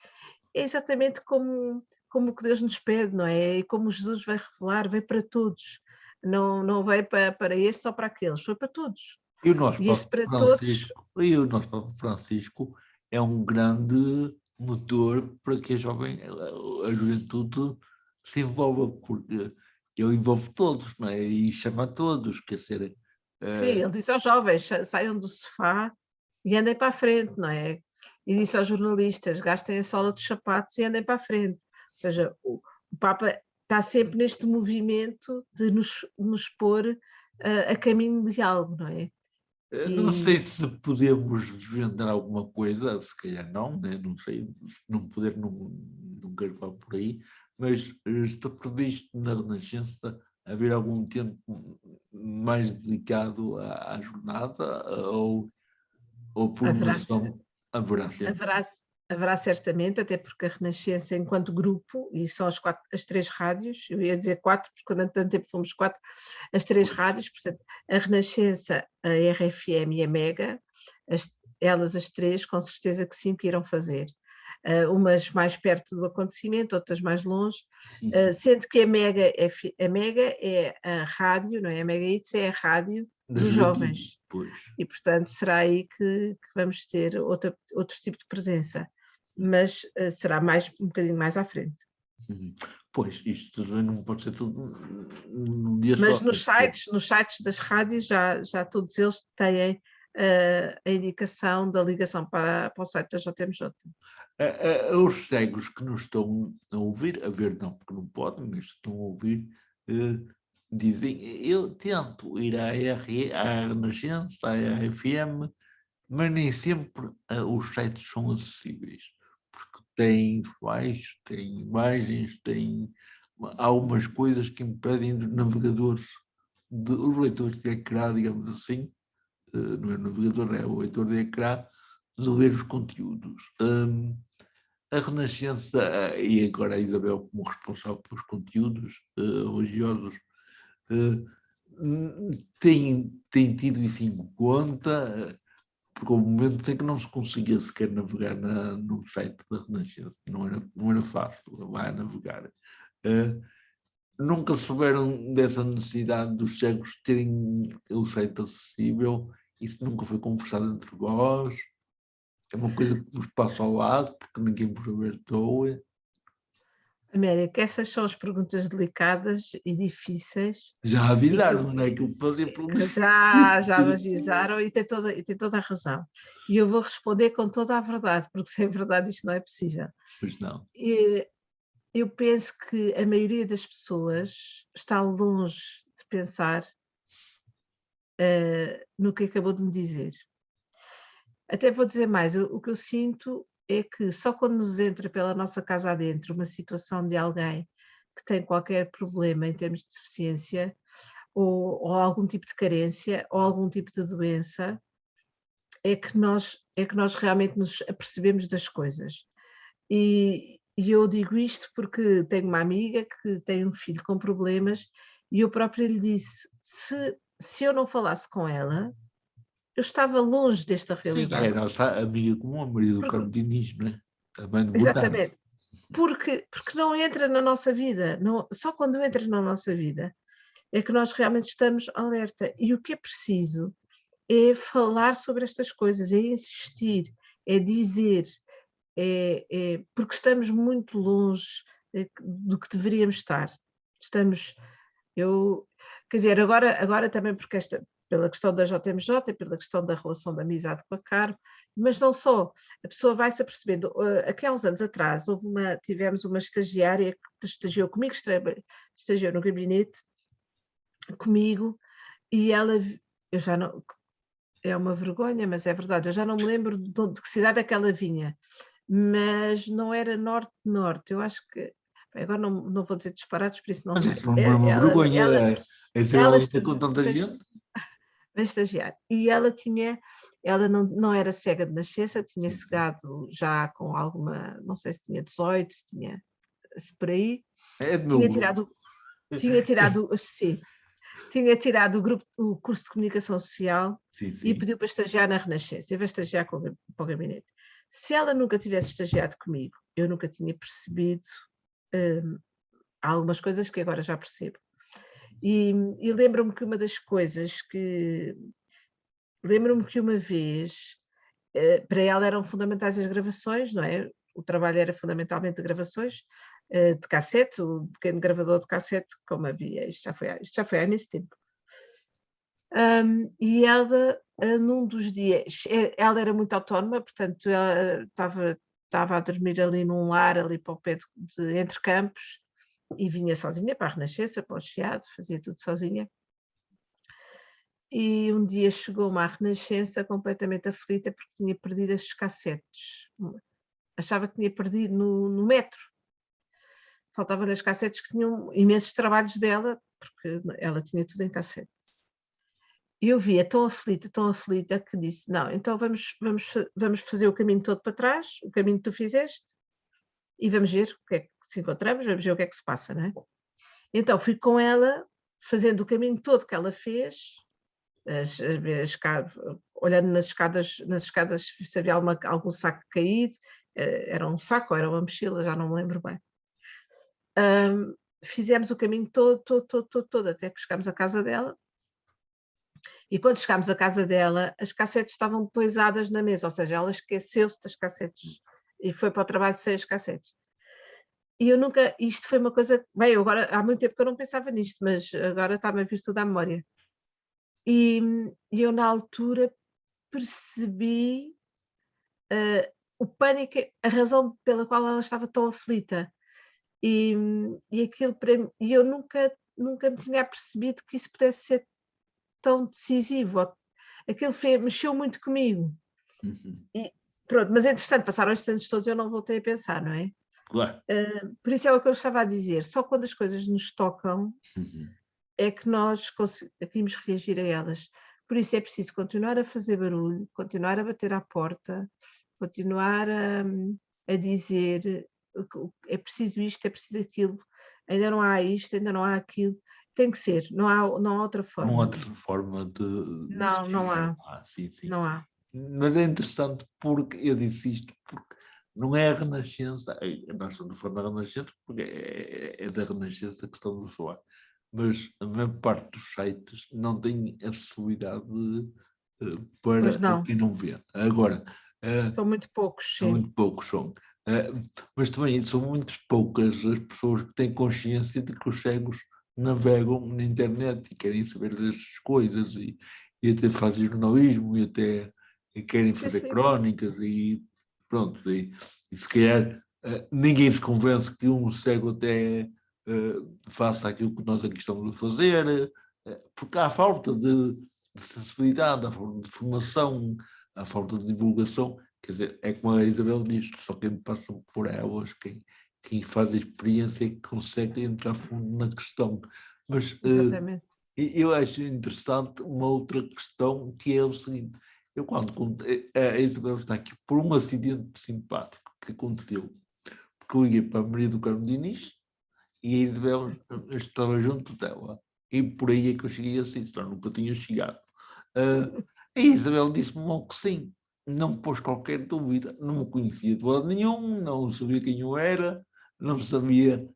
é exatamente como o que Deus nos pede, não é? E como Jesus vai revelar, vai para todos, não vai para este ou para aqueles, foi para todos. E o nosso E este Papa para todos, Francisco, é um grande motor para que a juventude se envolva, porque ele envolve todos, não é? E chama a todos, quer dizer, sim, ele disse aos jovens, saiam do sofá e andem para a frente, não é? E disse aos jornalistas, gastem a sola dos sapatos e andem para a frente. Ou seja, o Papa está sempre neste movimento de nos pôr a caminho de algo, não é? não sei E se podemos desvendar alguma coisa, se calhar não, né? Não sei, se não poder, não quero falar por aí, mas está previsto na Renascença haver algum tempo mais dedicado à jornada ou por haverá, noção haverá sempre. haverá, haverá certamente, até porque a Renascença, enquanto grupo, e são as 3 rádios, eu ia dizer 4, porque durante tanto tempo fomos 4, as 3 rádios, portanto, a Renascença, a RFM e a Mega, elas as 3, com certeza que sim, que irão fazer. Umas mais perto do acontecimento, outras mais longe, sendo que a Mega é a rádio, não é? A Mega Hits é a rádio Da dos juventude, jovens. pois. E, portanto, será aí que vamos ter outro tipo de presença, mas será um bocadinho mais à frente. Uhum. Pois, isto também não pode ser tudo num dia Mas só. nos sites das rádios já todos eles têm a indicação da ligação para o site da JMJ. Os cegos que nos estão a ouvir, a ver não, porque não podem, mas estão a ouvir, dizem, eu tento ir à Renascença, à RFM, mas nem sempre os sites são acessíveis, porque tem flash, tem imagens, tem algumas coisas que impedem dos navegadores, os leitores de ecrã, digamos assim, não é o navegador, é o leitor de ecrã, de ler os conteúdos. A Renascença, e agora a Isabel como responsável pelos conteúdos religiosos, tem tido isso em conta, porque houve um momento em que não se conseguia sequer navegar no site da Renascença, não era fácil, vai navegar. Nunca souberam dessa necessidade dos cegos terem o site acessível, isso nunca foi conversado entre vós, é uma coisa que vos passa ao lado, porque ninguém vos alertou. América, essas são as perguntas delicadas e difíceis Já e que avisaram, não é que eu fazia que perguntas. já me avisaram e tem toda a razão. E eu vou responder com toda a verdade, porque sem verdade isto não é possível. Pois não. E eu penso que a maioria das pessoas está longe de pensar no que acabou de me dizer. Até vou dizer mais, o que eu sinto é que só quando nos entra pela nossa casa adentro uma situação de alguém que tem qualquer problema em termos de deficiência, ou algum tipo de carência, ou algum tipo de doença, é que nós realmente nos apercebemos das coisas. E eu digo isto porque tenho uma amiga que tem um filho com problemas e eu própria lhe disse, se eu não falasse com ela, eu estava longe desta Sim, é realidade. a nossa amiga comum, a Maria do Porque, Carmo Diniz, não é? A mãe de Botão. exatamente. Porque não entra na nossa vida, só quando entra na nossa vida é que nós realmente estamos alerta. E o que é preciso é falar sobre estas coisas, é insistir, é dizer, porque estamos muito longe do que deveríamos estar. Estamos, quer dizer, agora também porque pela questão da JMJ, pela questão da relação da amizade com a Carmo, mas não só, a pessoa vai-se apercebendo, aqui há uns anos atrás tivemos uma estagiária que estagiou comigo, estagiou no gabinete comigo, e eu já não, é uma vergonha, mas é verdade, eu já não me lembro de que cidade é que ela vinha, mas não era norte-norte, eu acho que, bem, agora não vou dizer disparados, por isso não Mas sei. isso não é uma vergonha, é ser Ela alta com tanta gente. vai estagiar, e ela não era cega de nascença, tinha cegado já com alguma, não sei se tinha 18, se tinha, se por aí, É do meu tinha grupo. tirado, tinha tirado, sim, tinha tirado o curso de comunicação social Sim, e sim. pediu para estagiar na Renascença, e vai estagiar para o gabinete. Se ela nunca tivesse estagiado comigo, eu nunca tinha percebido algumas coisas que agora já percebo. E lembro-me que lembro-me que uma vez, para ela eram fundamentais as gravações, não é? O trabalho era fundamentalmente de gravações, de cassete, o pequeno gravador de cassete, como havia, isto já foi há imenso tempo. E ela, num dos dias, ela era muito autónoma, portanto, ela estava a dormir ali num lar, ali para o pé entre campos, e vinha sozinha para a Renascença, para o Chiado, fazia tudo sozinha. E um dia chegou-me à Renascença completamente aflita porque tinha perdido as cassetes. Achava que tinha perdido no metro. Faltavam-lhe as cassetes que tinham imensos trabalhos dela, porque ela tinha tudo em cassete. E eu via tão aflita, que disse, não, então vamos fazer o caminho todo para trás, o caminho que tu fizeste, e vamos ver o que é que se encontramos, vamos ver o que é que se passa, não é? Então fui com ela, fazendo o caminho todo que ela fez, olhando nas escadas se havia algum saco caído, era um saco ou era uma mochila, já não me lembro bem. Fizemos o caminho todo, até que chegámos à casa dela. E quando chegámos à casa dela, as cassetes estavam poisadas na mesa, ou seja, ela esqueceu-se das cassetes e foi para o trabalho sem as cassetes. E eu nunca, isto foi uma coisa, bem, agora há muito tempo que eu não pensava nisto, mas agora está-me a vir tudo à memória. E eu na altura percebi o pânico, a razão pela qual ela estava tão aflita. E aquilo para mim, e eu nunca me tinha percebido que isso pudesse ser tão decisivo. Aquilo mexeu muito comigo. E pronto, mas entretanto passaram estes anos todos e eu não voltei a pensar, não é? Claro. Por isso é o que eu estava a dizer, só quando as coisas nos tocam é que nós conseguimos reagir a elas. Por isso é preciso continuar a fazer barulho, continuar a bater à porta, continuar a dizer é preciso isto, é preciso aquilo, ainda não há isto, ainda não há aquilo, tem que ser, não há outra Não há forma. outra forma de Não há, sim, sim. não há. Mas é interessante porque eu disse isto, porque não é a Renascença, nós estamos a falar da Renascença porque é da Renascença que estamos a falar, mas a maior parte dos sites não tem acessibilidade Pois para não, quem não vê. Agora, são muito poucos, são sim. muito poucos, são. Mas também são muito poucas as pessoas que têm consciência de que os cegos navegam na internet e querem saber destas coisas e até fazem jornalismo e querem Sim, fazer sim. crónicas e pronto. E se calhar ninguém se convence que um cego até faça aquilo que nós aqui estamos a fazer, porque há falta de sensibilidade, há falta de formação, há falta de divulgação. Quer dizer, é como a Isabel diz, só quem passa por elas, quem faz a experiência é que consegue entrar fundo na questão. Mas Exatamente. eu acho interessante uma outra questão que é o seguinte, eu quando a Isabel está aqui por um acidente simpático que aconteceu, porque eu liguei para a Maria do Carmo Diniz e a Isabel estava junto dela. E por aí é que eu cheguei assim, senão nunca tinha chegado. A Isabel disse-me logo que sim, não me pôs qualquer dúvida, não me conhecia de lado nenhum, não sabia quem eu era, não sabia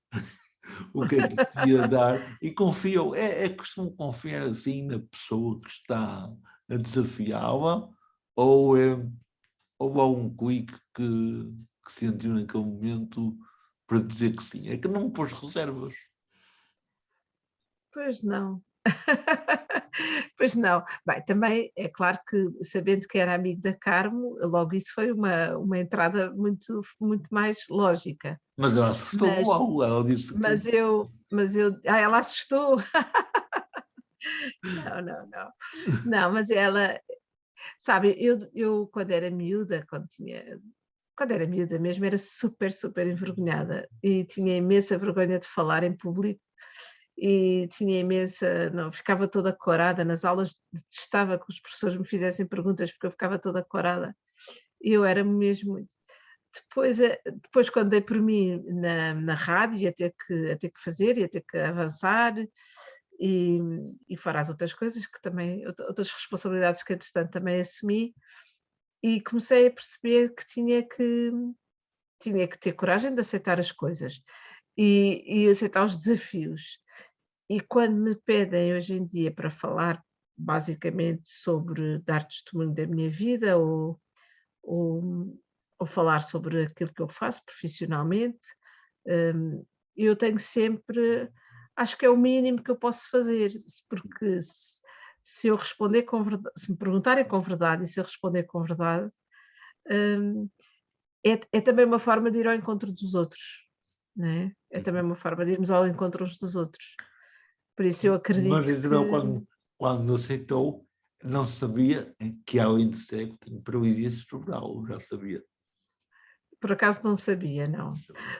o que é que ia dar e confiou. Costumo confiar assim na pessoa que está a desafiá-la ou há um quick que sentiu naquele momento para dizer que sim. É que não me pôs reservas. Pois não. Pois não. Bem, também é claro que sabendo que era amigo da Carmo, logo isso foi uma entrada muito mais lógica. Mas ela assustou Mas logo, ela disse que ela assustou. Não, não, não. Não, mas ela, sabe, eu quando era miúda mesmo, era super, super envergonhada e tinha imensa vergonha de falar em público e tinha imensa, não, ficava toda corada nas aulas, detestava que os professores me fizessem perguntas porque eu ficava toda corada. E eu era mesmo muito. Depois quando dei por mim na rádio, ia ter que fazer, ia ter que avançar, e, e fora as outras coisas que também, outras responsabilidades que entretanto também assumi, e comecei a perceber que tinha que ter coragem de aceitar as coisas e aceitar os desafios. E quando me pedem hoje em dia para falar basicamente sobre dar testemunho da minha vida ou, ou falar sobre aquilo que eu faço profissionalmente, hum, eu tenho sempre, acho que é o mínimo que eu posso fazer, porque se eu responder com verdade, se me perguntarem com verdade e se eu responder com verdade, hum, é também uma forma de ir ao encontro dos outros, não é? É também uma forma de irmos ao encontro uns dos outros. Por isso eu mas acredito Isabel, que, quando aceitou, não sabia que além de cego tinha paralisia cerebral, já sabia. por acaso não sabia, não.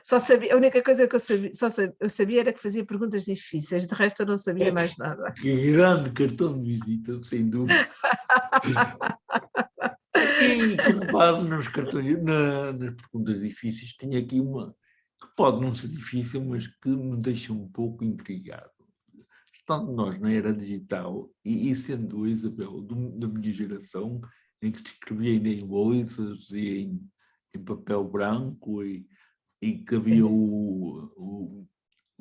Só sabia, a única coisa que eu sabia era que fazia perguntas difíceis, de resto eu não sabia mais nada. Que grande cartão de visita, sem dúvida. E com base nos cartões, nas perguntas difíceis, tinha aqui uma que pode não ser difícil, mas que me deixa um pouco intrigado. Estando nós na era digital e sendo a Isabel da minha geração, em que se escrevia ainda em bolsas e em papel branco e que havia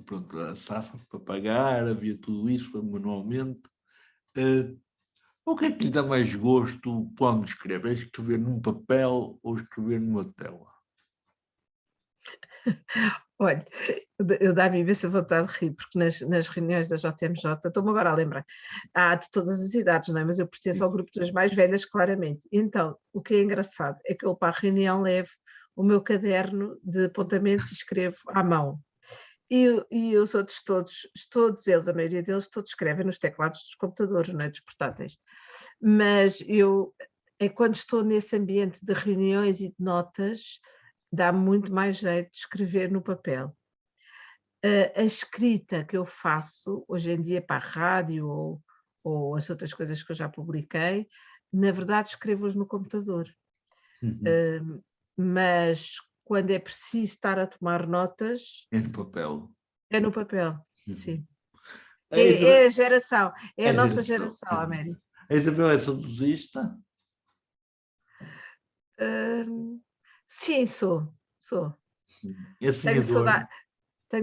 pronto, a safa para pagar, havia tudo isso manualmente. eh, o que é que lhe dá mais gosto quando escreve? É escrever num papel ou escrever numa tela? Olha, eu dá-me imensa vontade de rir, porque nas reuniões da JMJ, estou-me agora a lembrar, há de todas as idades, não é? Mas eu pertenço ao grupo das mais velhas, claramente. Então, o que é engraçado é que eu para a reunião levo o meu caderno de apontamentos e escrevo à mão. E os outros todos eles, a maioria deles, todos escrevem nos teclados dos computadores, não é? Dos portáteis. Mas quando estou nesse ambiente de reuniões e de notas, dá muito mais jeito de escrever no papel. A escrita que eu faço hoje em dia para a rádio ou as outras coisas que eu já publiquei, na verdade escrevo-os no computador. Uhum. Mas quando é preciso estar a tomar notas, É no papel. é no papel, Uhum. sim. É a geração, é a É nossa geração. geração, Américo. Também é saudosista? Sim, sou. É Tenho sonhador?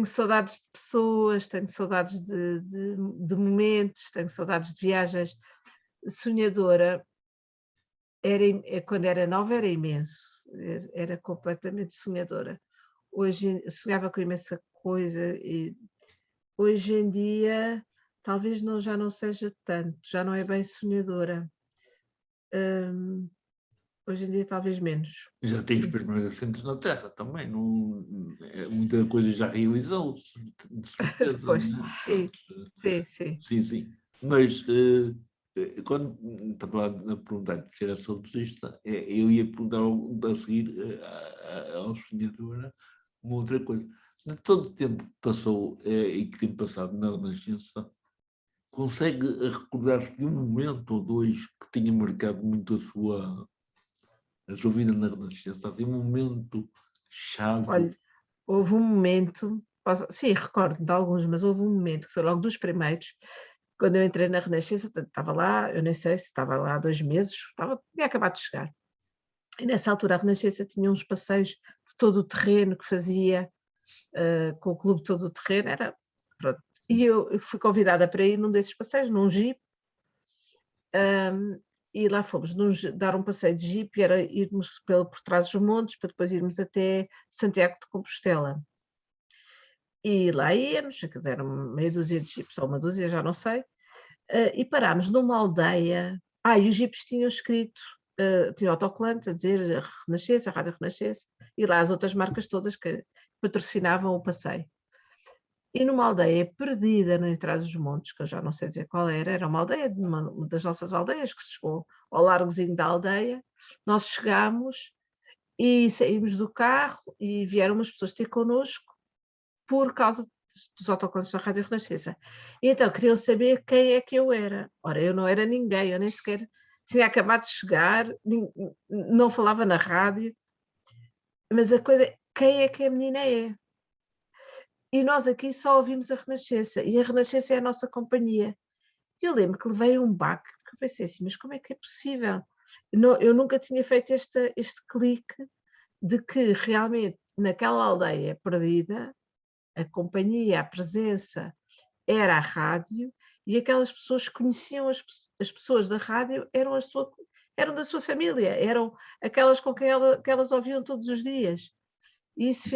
saudades de pessoas, tenho saudades de momentos, tenho saudades de viagens. Sonhadora, quando era nova era imenso, era completamente sonhadora. Hoje sonhava com imensa coisa e hoje em dia talvez já não seja tanto, já não é bem sonhadora. Hoje em dia talvez menos. Já tem os Sim. primeiros assentos na Terra também. Não, muita coisa já realizou, de certeza. Pois, Né? sim, sim. Sim, sim. Mas quando estava a perguntar se era saudosista, eu ia perguntar a seguir ao sonhador uma outra coisa. De todo o tempo que passou e que tem passado na Renascença, consegue recordar-se de um momento ou dois que tenha marcado muito a sua vida na Renascença? Assim, um momento chave. Olha, houve um momento, sim, recordo de alguns, mas houve um momento que foi logo dos primeiros, quando eu entrei na Renascença, estava lá, eu nem sei se estava lá há 2 meses, tinha acabado de chegar. E nessa altura a Renascença tinha uns passeios de todo o terreno que fazia, com o clube todo o terreno, pronto. E eu fui convidada para ir num desses passeios, num jeep, e lá fomos dar um passeio de jeep, era irmos por trás dos montes, para depois irmos até Santiago de Compostela. E lá íamos, quer dizer, meia dúzia de jipes, ou uma dúzia, já não sei, e parámos numa aldeia. E os jipes tinham escrito, tinham autocolantes a dizer Renascença, Rádio Renascença, e lá as outras marcas todas que patrocinavam o passeio. E numa aldeia perdida no Trás dos Montes, que eu já não sei dizer qual era uma aldeia, uma das nossas aldeias, que se chegou ao largozinho da aldeia, nós chegámos e saímos do carro e vieram umas pessoas ter connosco por causa dos autocolantes da Rádio Renascença. E então queriam saber quem é que eu era. Ora, eu não era ninguém, eu nem sequer tinha acabado de chegar, não falava na rádio, mas a coisa, quem é que a menina é? E nós aqui só ouvimos a Renascença, e a Renascença é a nossa companhia. Eu lembro que levei um baque, porque eu pensei assim, mas como é que é possível? Eu nunca tinha feito este clique de que realmente naquela aldeia perdida, a companhia, a presença era a rádio, e aquelas pessoas que conheciam as pessoas da rádio eram da sua família, eram aquelas com quem que elas ouviam todos os dias. E isso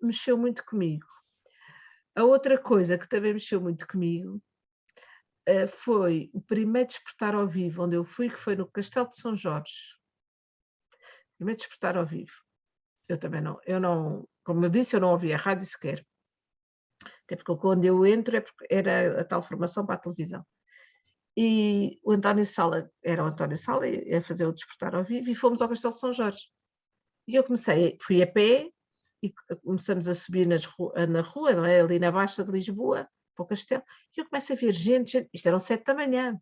mexeu muito comigo. A outra coisa que também mexeu muito comigo foi o primeiro despertar ao vivo, onde eu fui, que foi no Castelo de São Jorge. Primeiro despertar ao vivo. Eu não, como eu disse, eu não ouvia a rádio sequer. Até porque quando eu entro era a tal formação para a televisão. E o António Sala, era o António Sala, a fazer o despertar ao vivo, e fomos ao Castelo de São Jorge. E eu fui a pé, e começamos a subir na rua, não é? Ali na Baixa de Lisboa, para o Castelo, e eu começo a ver gente, isto eram 7 da manhã,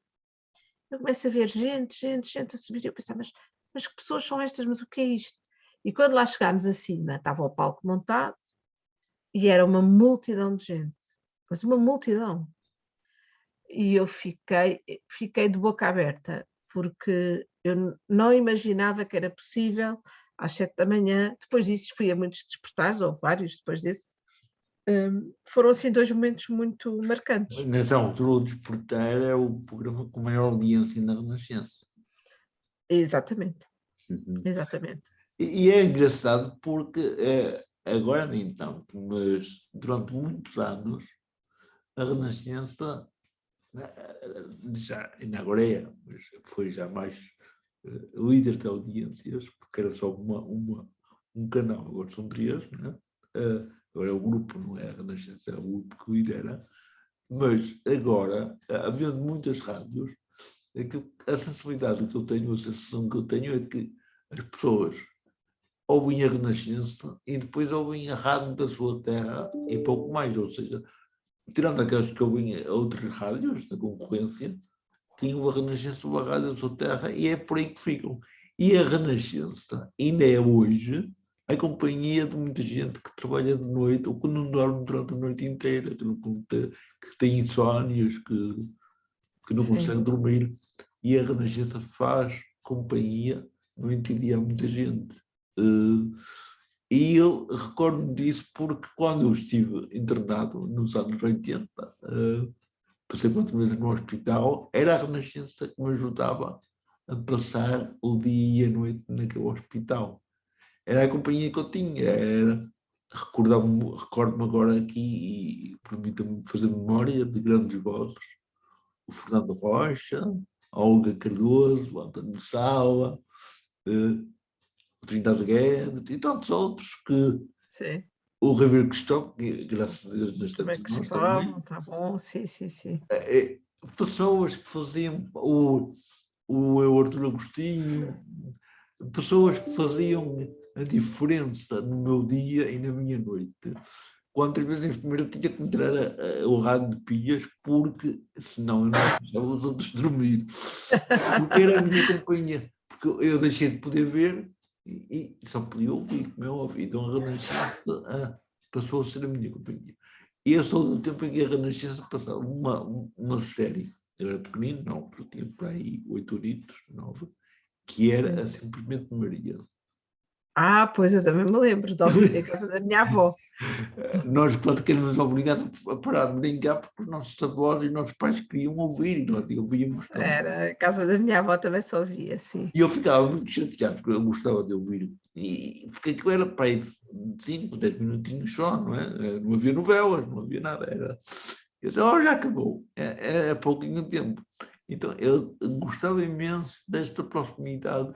eu começo a ver gente a subir, e eu pensava, mas que pessoas são estas, mas o que é isto? E quando lá chegámos acima, estava o palco montado, e era uma multidão de gente, mas uma multidão. E eu fiquei de boca aberta, porque eu não imaginava que era possível, às 7 da manhã, depois disso fui a muitos despertares, ou vários depois desse, foram assim 2 momentos muito marcantes. Nessa altura, o Despertar é o programa com maior audiência na Renascença. Exatamente, Uhum. exatamente. E é engraçado porque, agora nem tanto, mas durante muitos anos, a Renascença, já, ainda agora é, mas foi já mais líder de audiências, porque era só um canal, agora são 3, né? Agora é o grupo, não é a Renascença, é o grupo que lidera, mas agora, havendo muitas rádios, a sensibilidade que eu tenho, a sensação que eu tenho é que as pessoas ouvem a Renascença e depois ouvem a rádio da sua terra e pouco mais, ou seja, tirando aquelas que ouvem outras rádios da concorrência, têm uma Renascença, uma rádio da sua terra e é por aí que ficam. E a Renascença ainda é hoje a companhia de muita gente que trabalha de noite ou que não dorme durante a noite inteira, que tem insónias, que não consegue Sim, dormir, e a Renascença faz companhia noite e dia a muita gente. E eu recordo-me disso porque quando eu estive internado nos anos 80, passei 4 meses no hospital, era a Renascença que me ajudava a passar o dia e a noite naquele hospital. Era a companhia que eu tinha, recordo-me agora aqui e permita-me fazer memória de grandes vozes, o Fernando Rocha, a Olga Cardoso, o António Sala, o Trindade Guedes e tantos outros que sim. o Ribeiro Cristóvão, que graças a Deus neste Também tempo nós também, Cristóvão, tá bom, sim, sim, sim. pessoas que faziam o Arthur Agostinho, pessoas que faziam a diferença no meu dia e na minha noite. Quantas vezes em primeiro tinha que entrar o rádio de pilhas, porque senão eu não deixava os outros dormir. Porque era a minha companhia. Porque eu deixei de poder ver e só podia ouvir, como é óbvio. Então a Renascença passou a ser a minha companhia. E eu sou do tempo em que a Renascença passava uma série. Eu era pequenino, não, eu tinha por aí 8 anos, 9, que era a Simplesmente Maria. Ah, pois eu também me lembro de ouvir em casa da minha avó. Nós praticamente nos obrigados a parar de brincar porque os nossos avós e os nossos pais queriam ouvir e nós ouvíamos também. Era, a casa da minha avó também só ouvia, sim. E eu ficava muito chateado porque eu gostava de ouvir. E porque aquilo era para aí de 5, 10 minutinhos só, não é? Não havia novelas, não havia nada. Eu disse, oh, já acabou. É pouquinho tempo. Então eu gostava imenso desta proximidade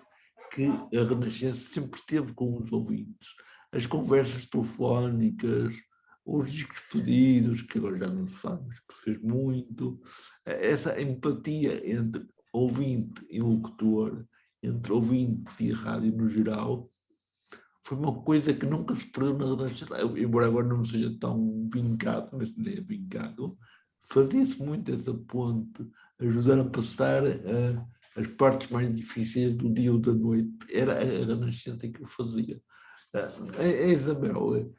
que a Renascença sempre teve com os ouvintes. As conversas telefónicas, os discos pedidos, que agora já não se faz, mas que fez muito. Essa empatia entre ouvinte e locutor, entre ouvinte e rádio no geral, foi uma coisa que nunca se perdeu na Renascença. Embora agora não seja tão vincado, mas nem é vincado, fazia-se muito essa ponte, ajudar a passar as partes mais difíceis do dia ou da noite. Era a Renascença que o fazia. A Isabel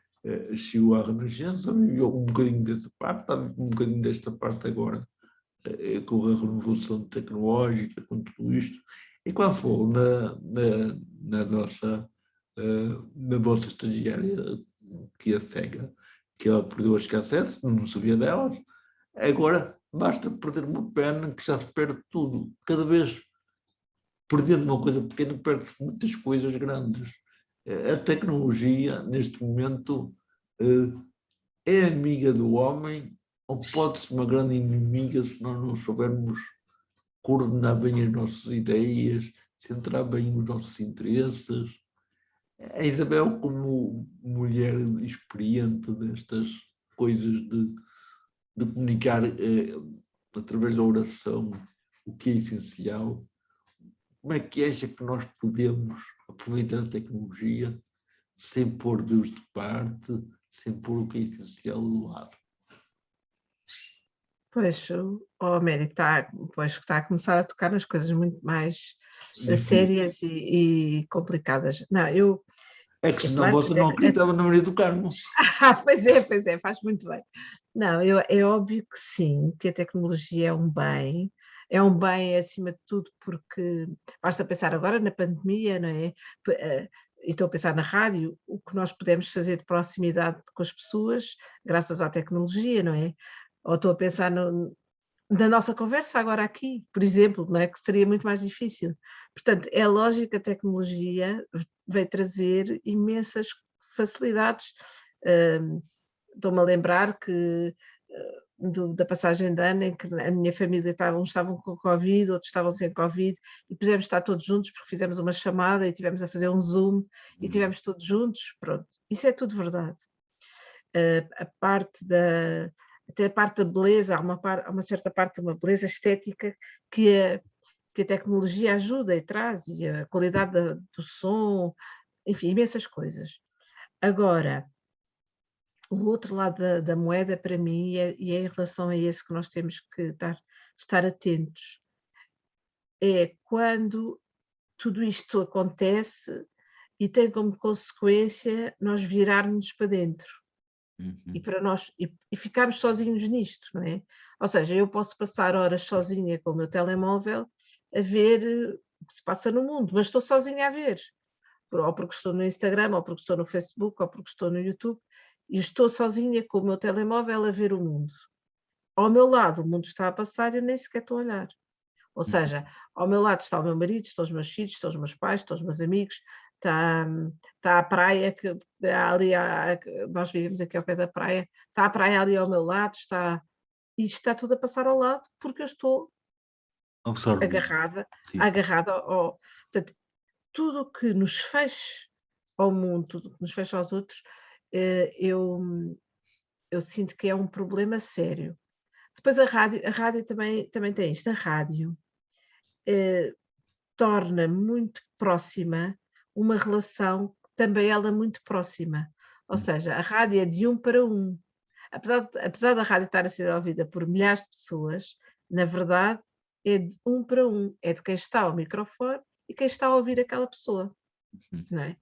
chegou à Renascença, viveu um bocadinho dessa parte, está um bocadinho desta parte agora, com a renovação tecnológica, com tudo isto. E quando for na nossa estagiária, que é a cega, que ela perdeu as cassetes, não sabia delas, agora basta perder uma perna que já se perde tudo. Cada vez perdendo uma coisa pequena, perde-se muitas coisas grandes. A tecnologia, neste momento, é amiga do homem ou pode ser uma grande inimiga se nós não soubermos coordenar bem as nossas ideias, centrar bem os nossos interesses. A Isabel, como mulher experiente destas coisas de comunicar através da oração o que é essencial, como é que acha que nós podemos aproveitar a tecnologia sem pôr Deus de parte, sem pôr o que é essencial do lado? Pois, o Américo está, pois, está a começar a tocar nas coisas muito mais Difícil. sérias e complicadas. Não, eu, É que é senão claro você não acreditava na Maria do Carmo. pois é, faz muito bem. Não, é óbvio que sim, que a tecnologia é um bem acima de tudo, porque basta pensar agora na pandemia, não é? E estou a pensar na rádio, o que nós podemos fazer de proximidade com as pessoas, graças à tecnologia, não é? Ou estou a pensar da nossa conversa agora aqui, por exemplo, não é? Que seria muito mais difícil. Portanto, é lógico que a tecnologia veio trazer imensas facilidades. Estou-me a lembrar que da passagem de ano em que a minha família uns estavam com Covid, outros estavam sem Covid, e pudemos estar todos juntos porque fizemos uma chamada e tivemos a fazer um Zoom e tivemos todos juntos, pronto. Isso é tudo verdade. A parte até a parte da beleza, há uma certa parte de uma beleza estética que a tecnologia ajuda e traz, e a qualidade do som, enfim, imensas coisas. Agora, o outro lado da moeda para mim, e é em relação a esse que nós temos que estar atentos, é quando tudo isto acontece, e tem como consequência nós virarmos para dentro Uhum. e para nós e ficarmos sozinhos nisto, não é? Ou seja, eu posso passar horas sozinha com o meu telemóvel a ver o que se passa no mundo, mas estou sozinha a ver, ou porque estou no Instagram, ou porque estou no Facebook, ou porque estou no YouTube, e estou sozinha com o meu telemóvel a ver o mundo. Ao meu lado, o mundo está a passar e eu nem sequer estou a olhar. Ou seja, ao meu lado está o meu marido, estão os meus filhos, estão os meus pais, estão os meus amigos, está a praia, que há ali, nós vivemos aqui ao pé da praia, está a praia ali ao meu lado, e está tudo a passar ao lado porque eu estou Absorvido. agarrada, Sim. agarrada ao. Portanto, tudo o que nos fecha ao mundo, tudo o que nos fecha aos outros, eu sinto que é um problema sério. Depois a rádio também tem isto, a rádio torna muito próxima uma relação, também ela muito próxima, ou seja, a rádio é de um para um. Apesar da rádio estar a ser ouvida por milhares de pessoas, na verdade é de um para um, é de quem está ao microfone e quem está a ouvir aquela pessoa, não é?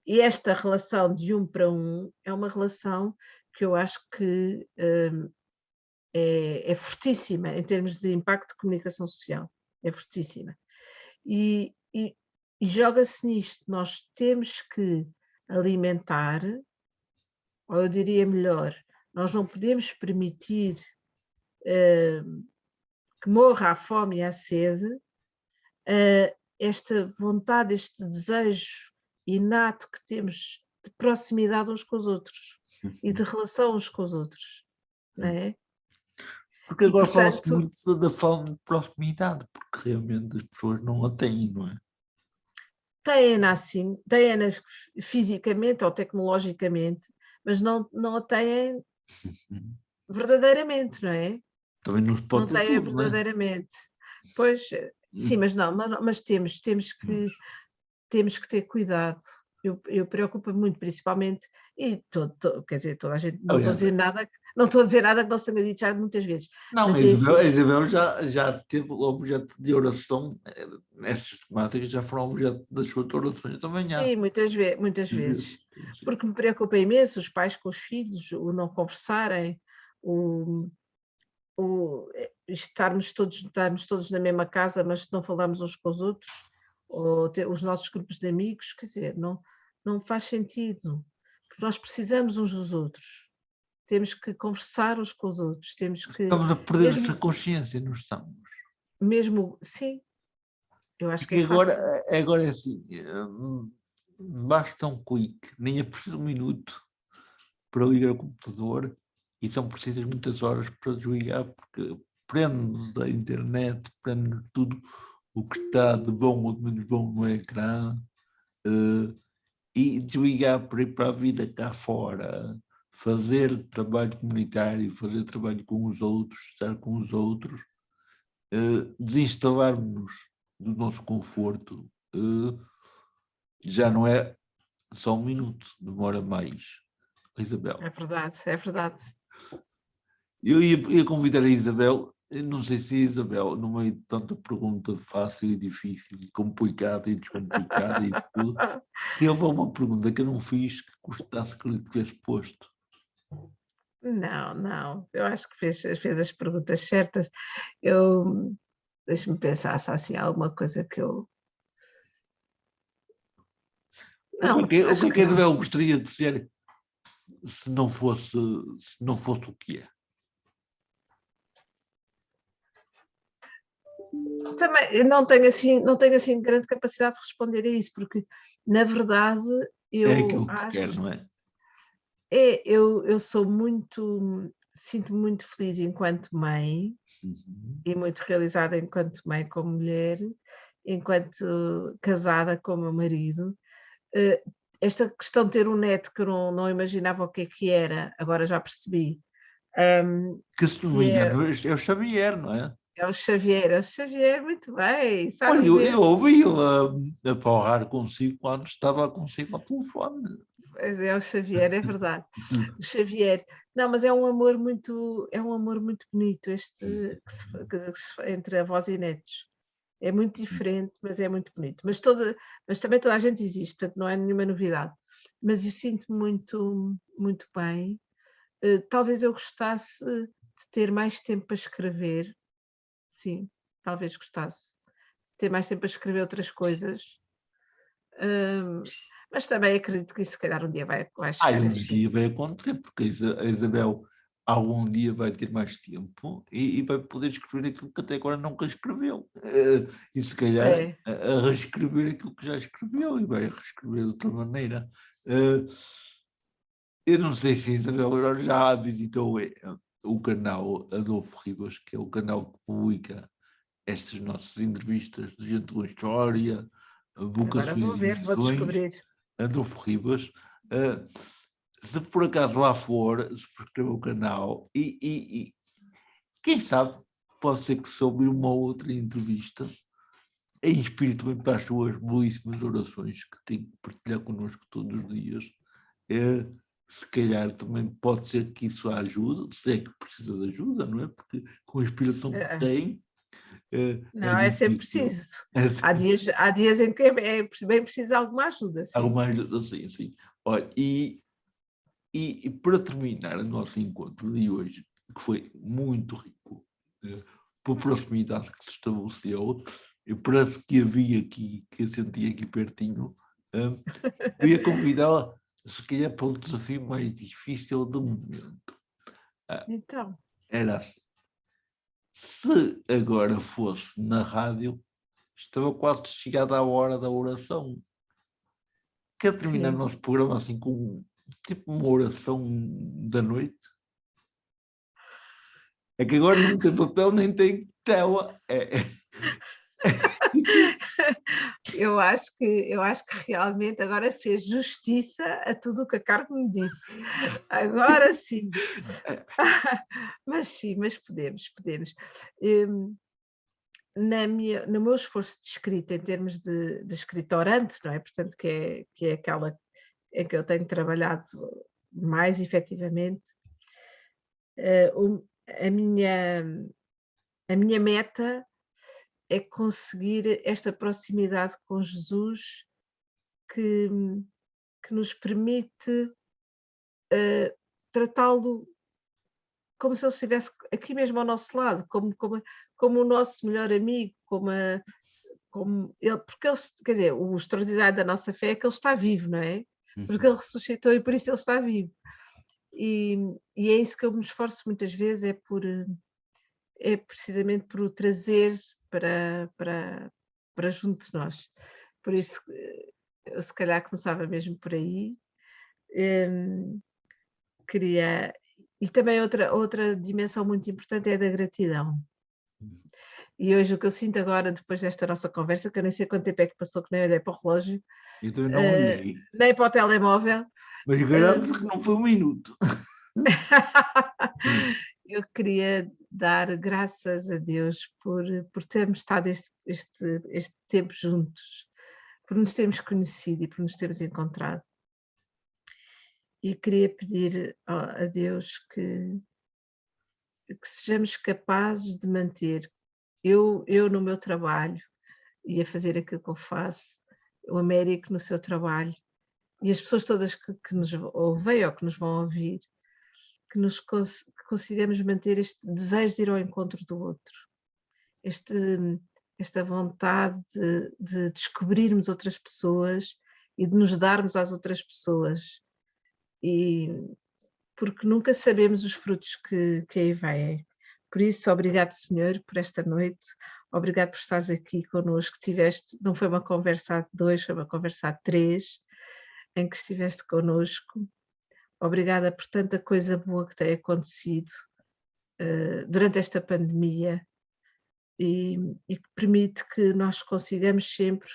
E esta relação de um para um é uma relação que eu acho que é fortíssima em termos de impacto de comunicação social, é fortíssima. E joga-se nisto, nós temos que alimentar, ou eu diria melhor, nós não podemos permitir que morra a fome e a sede, esta vontade, este desejo inato que temos de proximidade uns com os outros e de relação uns com os outros, não é? Porque agora fala-se portanto, muito da fome de proximidade, porque realmente as pessoas não a têm, não é? têm-na assim, têm-na fisicamente ou tecnologicamente, mas não a têm verdadeiramente, não é? Também não se Não pode ter têm tudo, não é? verdadeiramente. Pois, sim, mas não, mas temos que ter cuidado. Eu preocupo-me muito, principalmente, e quer dizer, toda a gente, não estou a dizer nada, não estou a dizer nada que não se tenha dito já muitas vezes. Não, Mas é assim, A Isabel já teve objeto de oração, nessas temáticas já foram objeto das suas orações também há. sim, muitas vezes. Porque me preocupa imenso os pais com os filhos, o não conversarem, estarmos todos na mesma casa, mas não falamos uns com os outros, ou ter os nossos grupos de amigos, quer dizer, não faz sentido, porque nós precisamos uns dos outros, temos que conversar uns com os outros, temos que, Estamos a perder essa consciência, não estamos? sim, eu acho que Porque é fácil. agora é assim, basta um clique, nem é preciso um minuto para ligar o computador e são precisas muitas horas para desligar, porque prende da internet, prende tudo o que está de bom ou de menos bom no ecrã, e desligar para ir para a vida cá fora, fazer trabalho comunitário, fazer trabalho com os outros, estar com os outros, desinstalarmos do nosso conforto, já não é só um minuto, demora mais. Isabel. É verdade, é verdade. Eu ia convidar a Isabel, não sei se a Isabel, no meio de tanta pergunta fácil e difícil, complicada e descomplicada e tudo, que houve uma pergunta que eu não fiz que gostasse que lhe tivesse posto. Não, eu acho que fez as perguntas certas. Deixa-me pensar se há assim alguma coisa que eu. Não, O que acho é que que a não. Isabel gostaria de ser se não fosse o que é? Também não tenho assim grande capacidade de responder a isso, porque na verdade É eu aquilo que quer, acho, não é? eu sinto-me muito feliz enquanto mãe e muito realizada enquanto mãe como mulher, enquanto casada com o meu marido. Esta questão de ter um neto que eu não imaginava o que era, agora já percebi, Que se não que me é, engano é o Xavier, não é? é o Xavier, muito bem, Olha, sabe eu imenso. ouvi-o a porrar consigo quando estava consigo ao telefone. Pois é, o Xavier, é verdade. O Xavier, não, mas é um amor muito bonito este entre avós e netos. É muito diferente, mas é muito bonito. Mas também toda a gente existe, portanto não é nenhuma novidade. Mas eu sinto-me muito, muito bem. Talvez eu gostasse de ter mais tempo para escrever. Sim, talvez gostasse de ter mais tempo para escrever outras coisas. Mas também acredito que isso se calhar um dia vai chegar Um esse dia. dia vai acontecer, porque a Isabel algum dia vai ter mais tempo e vai poder escrever aquilo que até agora nunca escreveu. E se calhar É, a reescrever aquilo que já escreveu e vai reescrever de outra maneira. Eh, eu não sei se a Isabel agora já visitou o canal Adolfo Ribas, que é o canal que publica estas nossas entrevistas de gente com história, agora vou vocações e ver, vou missões. descobrir. Adolfo Ribas. Se por acaso lá for, subscreva o canal e quem sabe pode ser que se ouvir uma outra entrevista em espírito também para as suas belíssimas orações que tem que partilhar connosco todos os dias. Se calhar também pode ser que isso a ajude, se é que precisa de ajuda, não é? Porque com a inspiração que tem, é Não, é sempre difícil. preciso. Há dias em que é bem preciso alguma ajuda, sim. Alguma ajuda, assim. Olha, e para terminar o nosso encontro de hoje, que foi muito rico, por proximidade que se estabeleceu, e parece que havia aqui, que eu sentia aqui pertinho, eu ia convidá-la, se calhar, para o desafio mais difícil do momento. Então, Era assim, se agora fosse na rádio, estava quase chegada a hora da oração. Quer terminar o sim. nosso programa assim com tipo uma oração da noite? É que agora não tem papel nem tem tela. Eu acho que realmente agora fez justiça a tudo o que a Carmen me disse. Agora sim. Mas sim, mas podemos. No meu esforço de escrita, em termos de escritorante, não é? Portanto, que é aquela em que eu tenho trabalhado mais efetivamente, a minha meta é conseguir esta proximidade com Jesus que, que nos permite tratá-lo como se ele estivesse aqui mesmo ao nosso lado, como o nosso melhor amigo, como ele, porque ele, quer dizer, o extraordinário da nossa fé é que ele está vivo, não é? Porque ele ressuscitou e por isso ele está vivo. E, e é isso que eu me esforço muitas vezes, é precisamente por o trazer para junto de nós. Por isso, eu se calhar começava mesmo por aí. Queria. E também outra dimensão muito importante é a da gratidão. E hoje o que eu sinto agora, depois desta nossa conversa, que eu nem sei quanto tempo é que passou, que nem olhei para o relógio, Então não olhei, nem para o telemóvel, mas garanto que não foi um minuto. eu queria dar graças a Deus por termos estado este tempo juntos, por nos termos conhecido e por nos termos encontrado. E queria pedir a Deus que sejamos capazes de manter, eu no meu trabalho e a fazer aquilo que eu faço, o Américo no seu trabalho e as pessoas todas que nos ouvem ou que nos vão ouvir, que que consigamos manter este desejo de ir ao encontro do outro, esta vontade de descobrirmos outras pessoas e de nos darmos às outras pessoas, e porque nunca sabemos os frutos que aí vêm. Por isso, obrigado, Senhor, por esta noite, obrigado por estares aqui connosco, não foi uma conversa a dois, foi uma conversa a três, em que estiveste connosco. Obrigada por tanta coisa boa que tem acontecido durante esta pandemia e que permite que nós consigamos sempre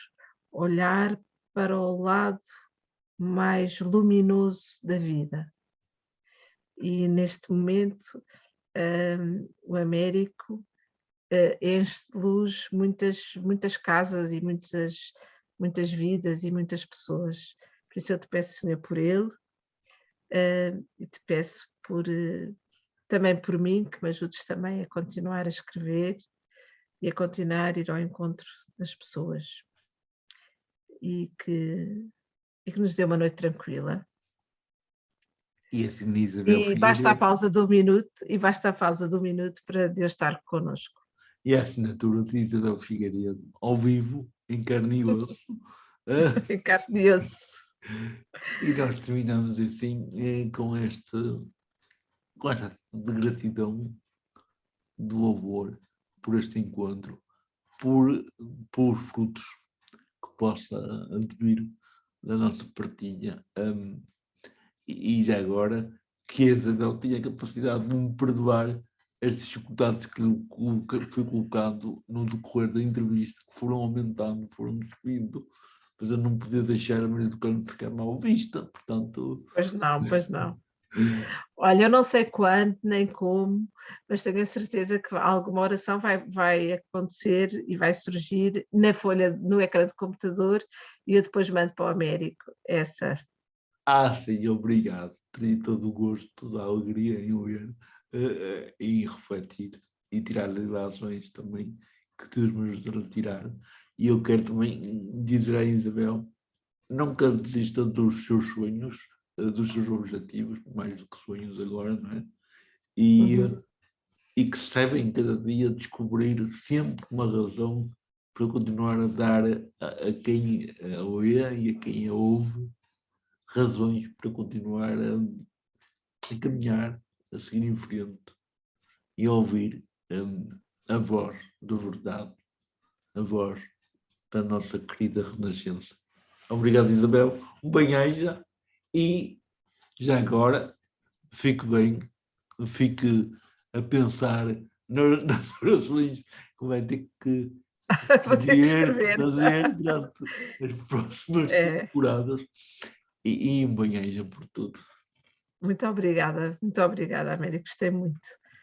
olhar para o lado mais luminoso da vida. E neste momento o Américo enche de luz muitas casas e muitas vidas e muitas pessoas. Por isso eu te peço, Senhor, por ele, e te peço também por mim, que me ajudes também a continuar a escrever e a continuar a ir ao encontro das pessoas e que nos dê uma noite tranquila. E assim Isabel E basta a Figueiredo. pausa de 1 minuto, e basta a pausa de 1 minuto para Deus estar connosco. E a assinatura de Isabel Figueiredo, ao vivo, em carne e osso. Ah, Em carne e osso. e nós terminamos assim com esta de gratidão, de louvor por este encontro, por frutos que possa advir da nossa partilha. E já agora, que a Isabel tinha a capacidade de me perdoar as dificuldades que foi colocado no decorrer da entrevista, que foram aumentando, foram subindo, mas eu não podia deixar a Maria do Carmo ficar mal vista, portanto... Pois não, pois não. Olha, eu não sei quando, nem como, mas tenho a certeza que alguma oração vai acontecer e vai surgir na folha, no ecrã do computador, e eu depois mando para o Américo essa. Sim, obrigado. Teria todo o gosto, toda a alegria em ler e refletir e tirar lições também que Deus me ajudará a tirar. E eu quero também dizer à Isabel, nunca desista dos seus sonhos, dos seus objetivos, mais do que sonhos agora, não é? E que sabem cada dia descobrir sempre uma razão para continuar a dar a quem a lê e a quem a ouve razões para continuar a caminhar, a seguir em frente e a ouvir a voz da verdade, a voz da nossa querida Renascença. Obrigado, Isabel. Um bem-aja e já agora fique bem, fique a pensar nas orações que vai ter que Vou ter que escrever. fazer durante as próximas temporadas e um bem-aja por tudo. Muito obrigada, Américo, gostei muito.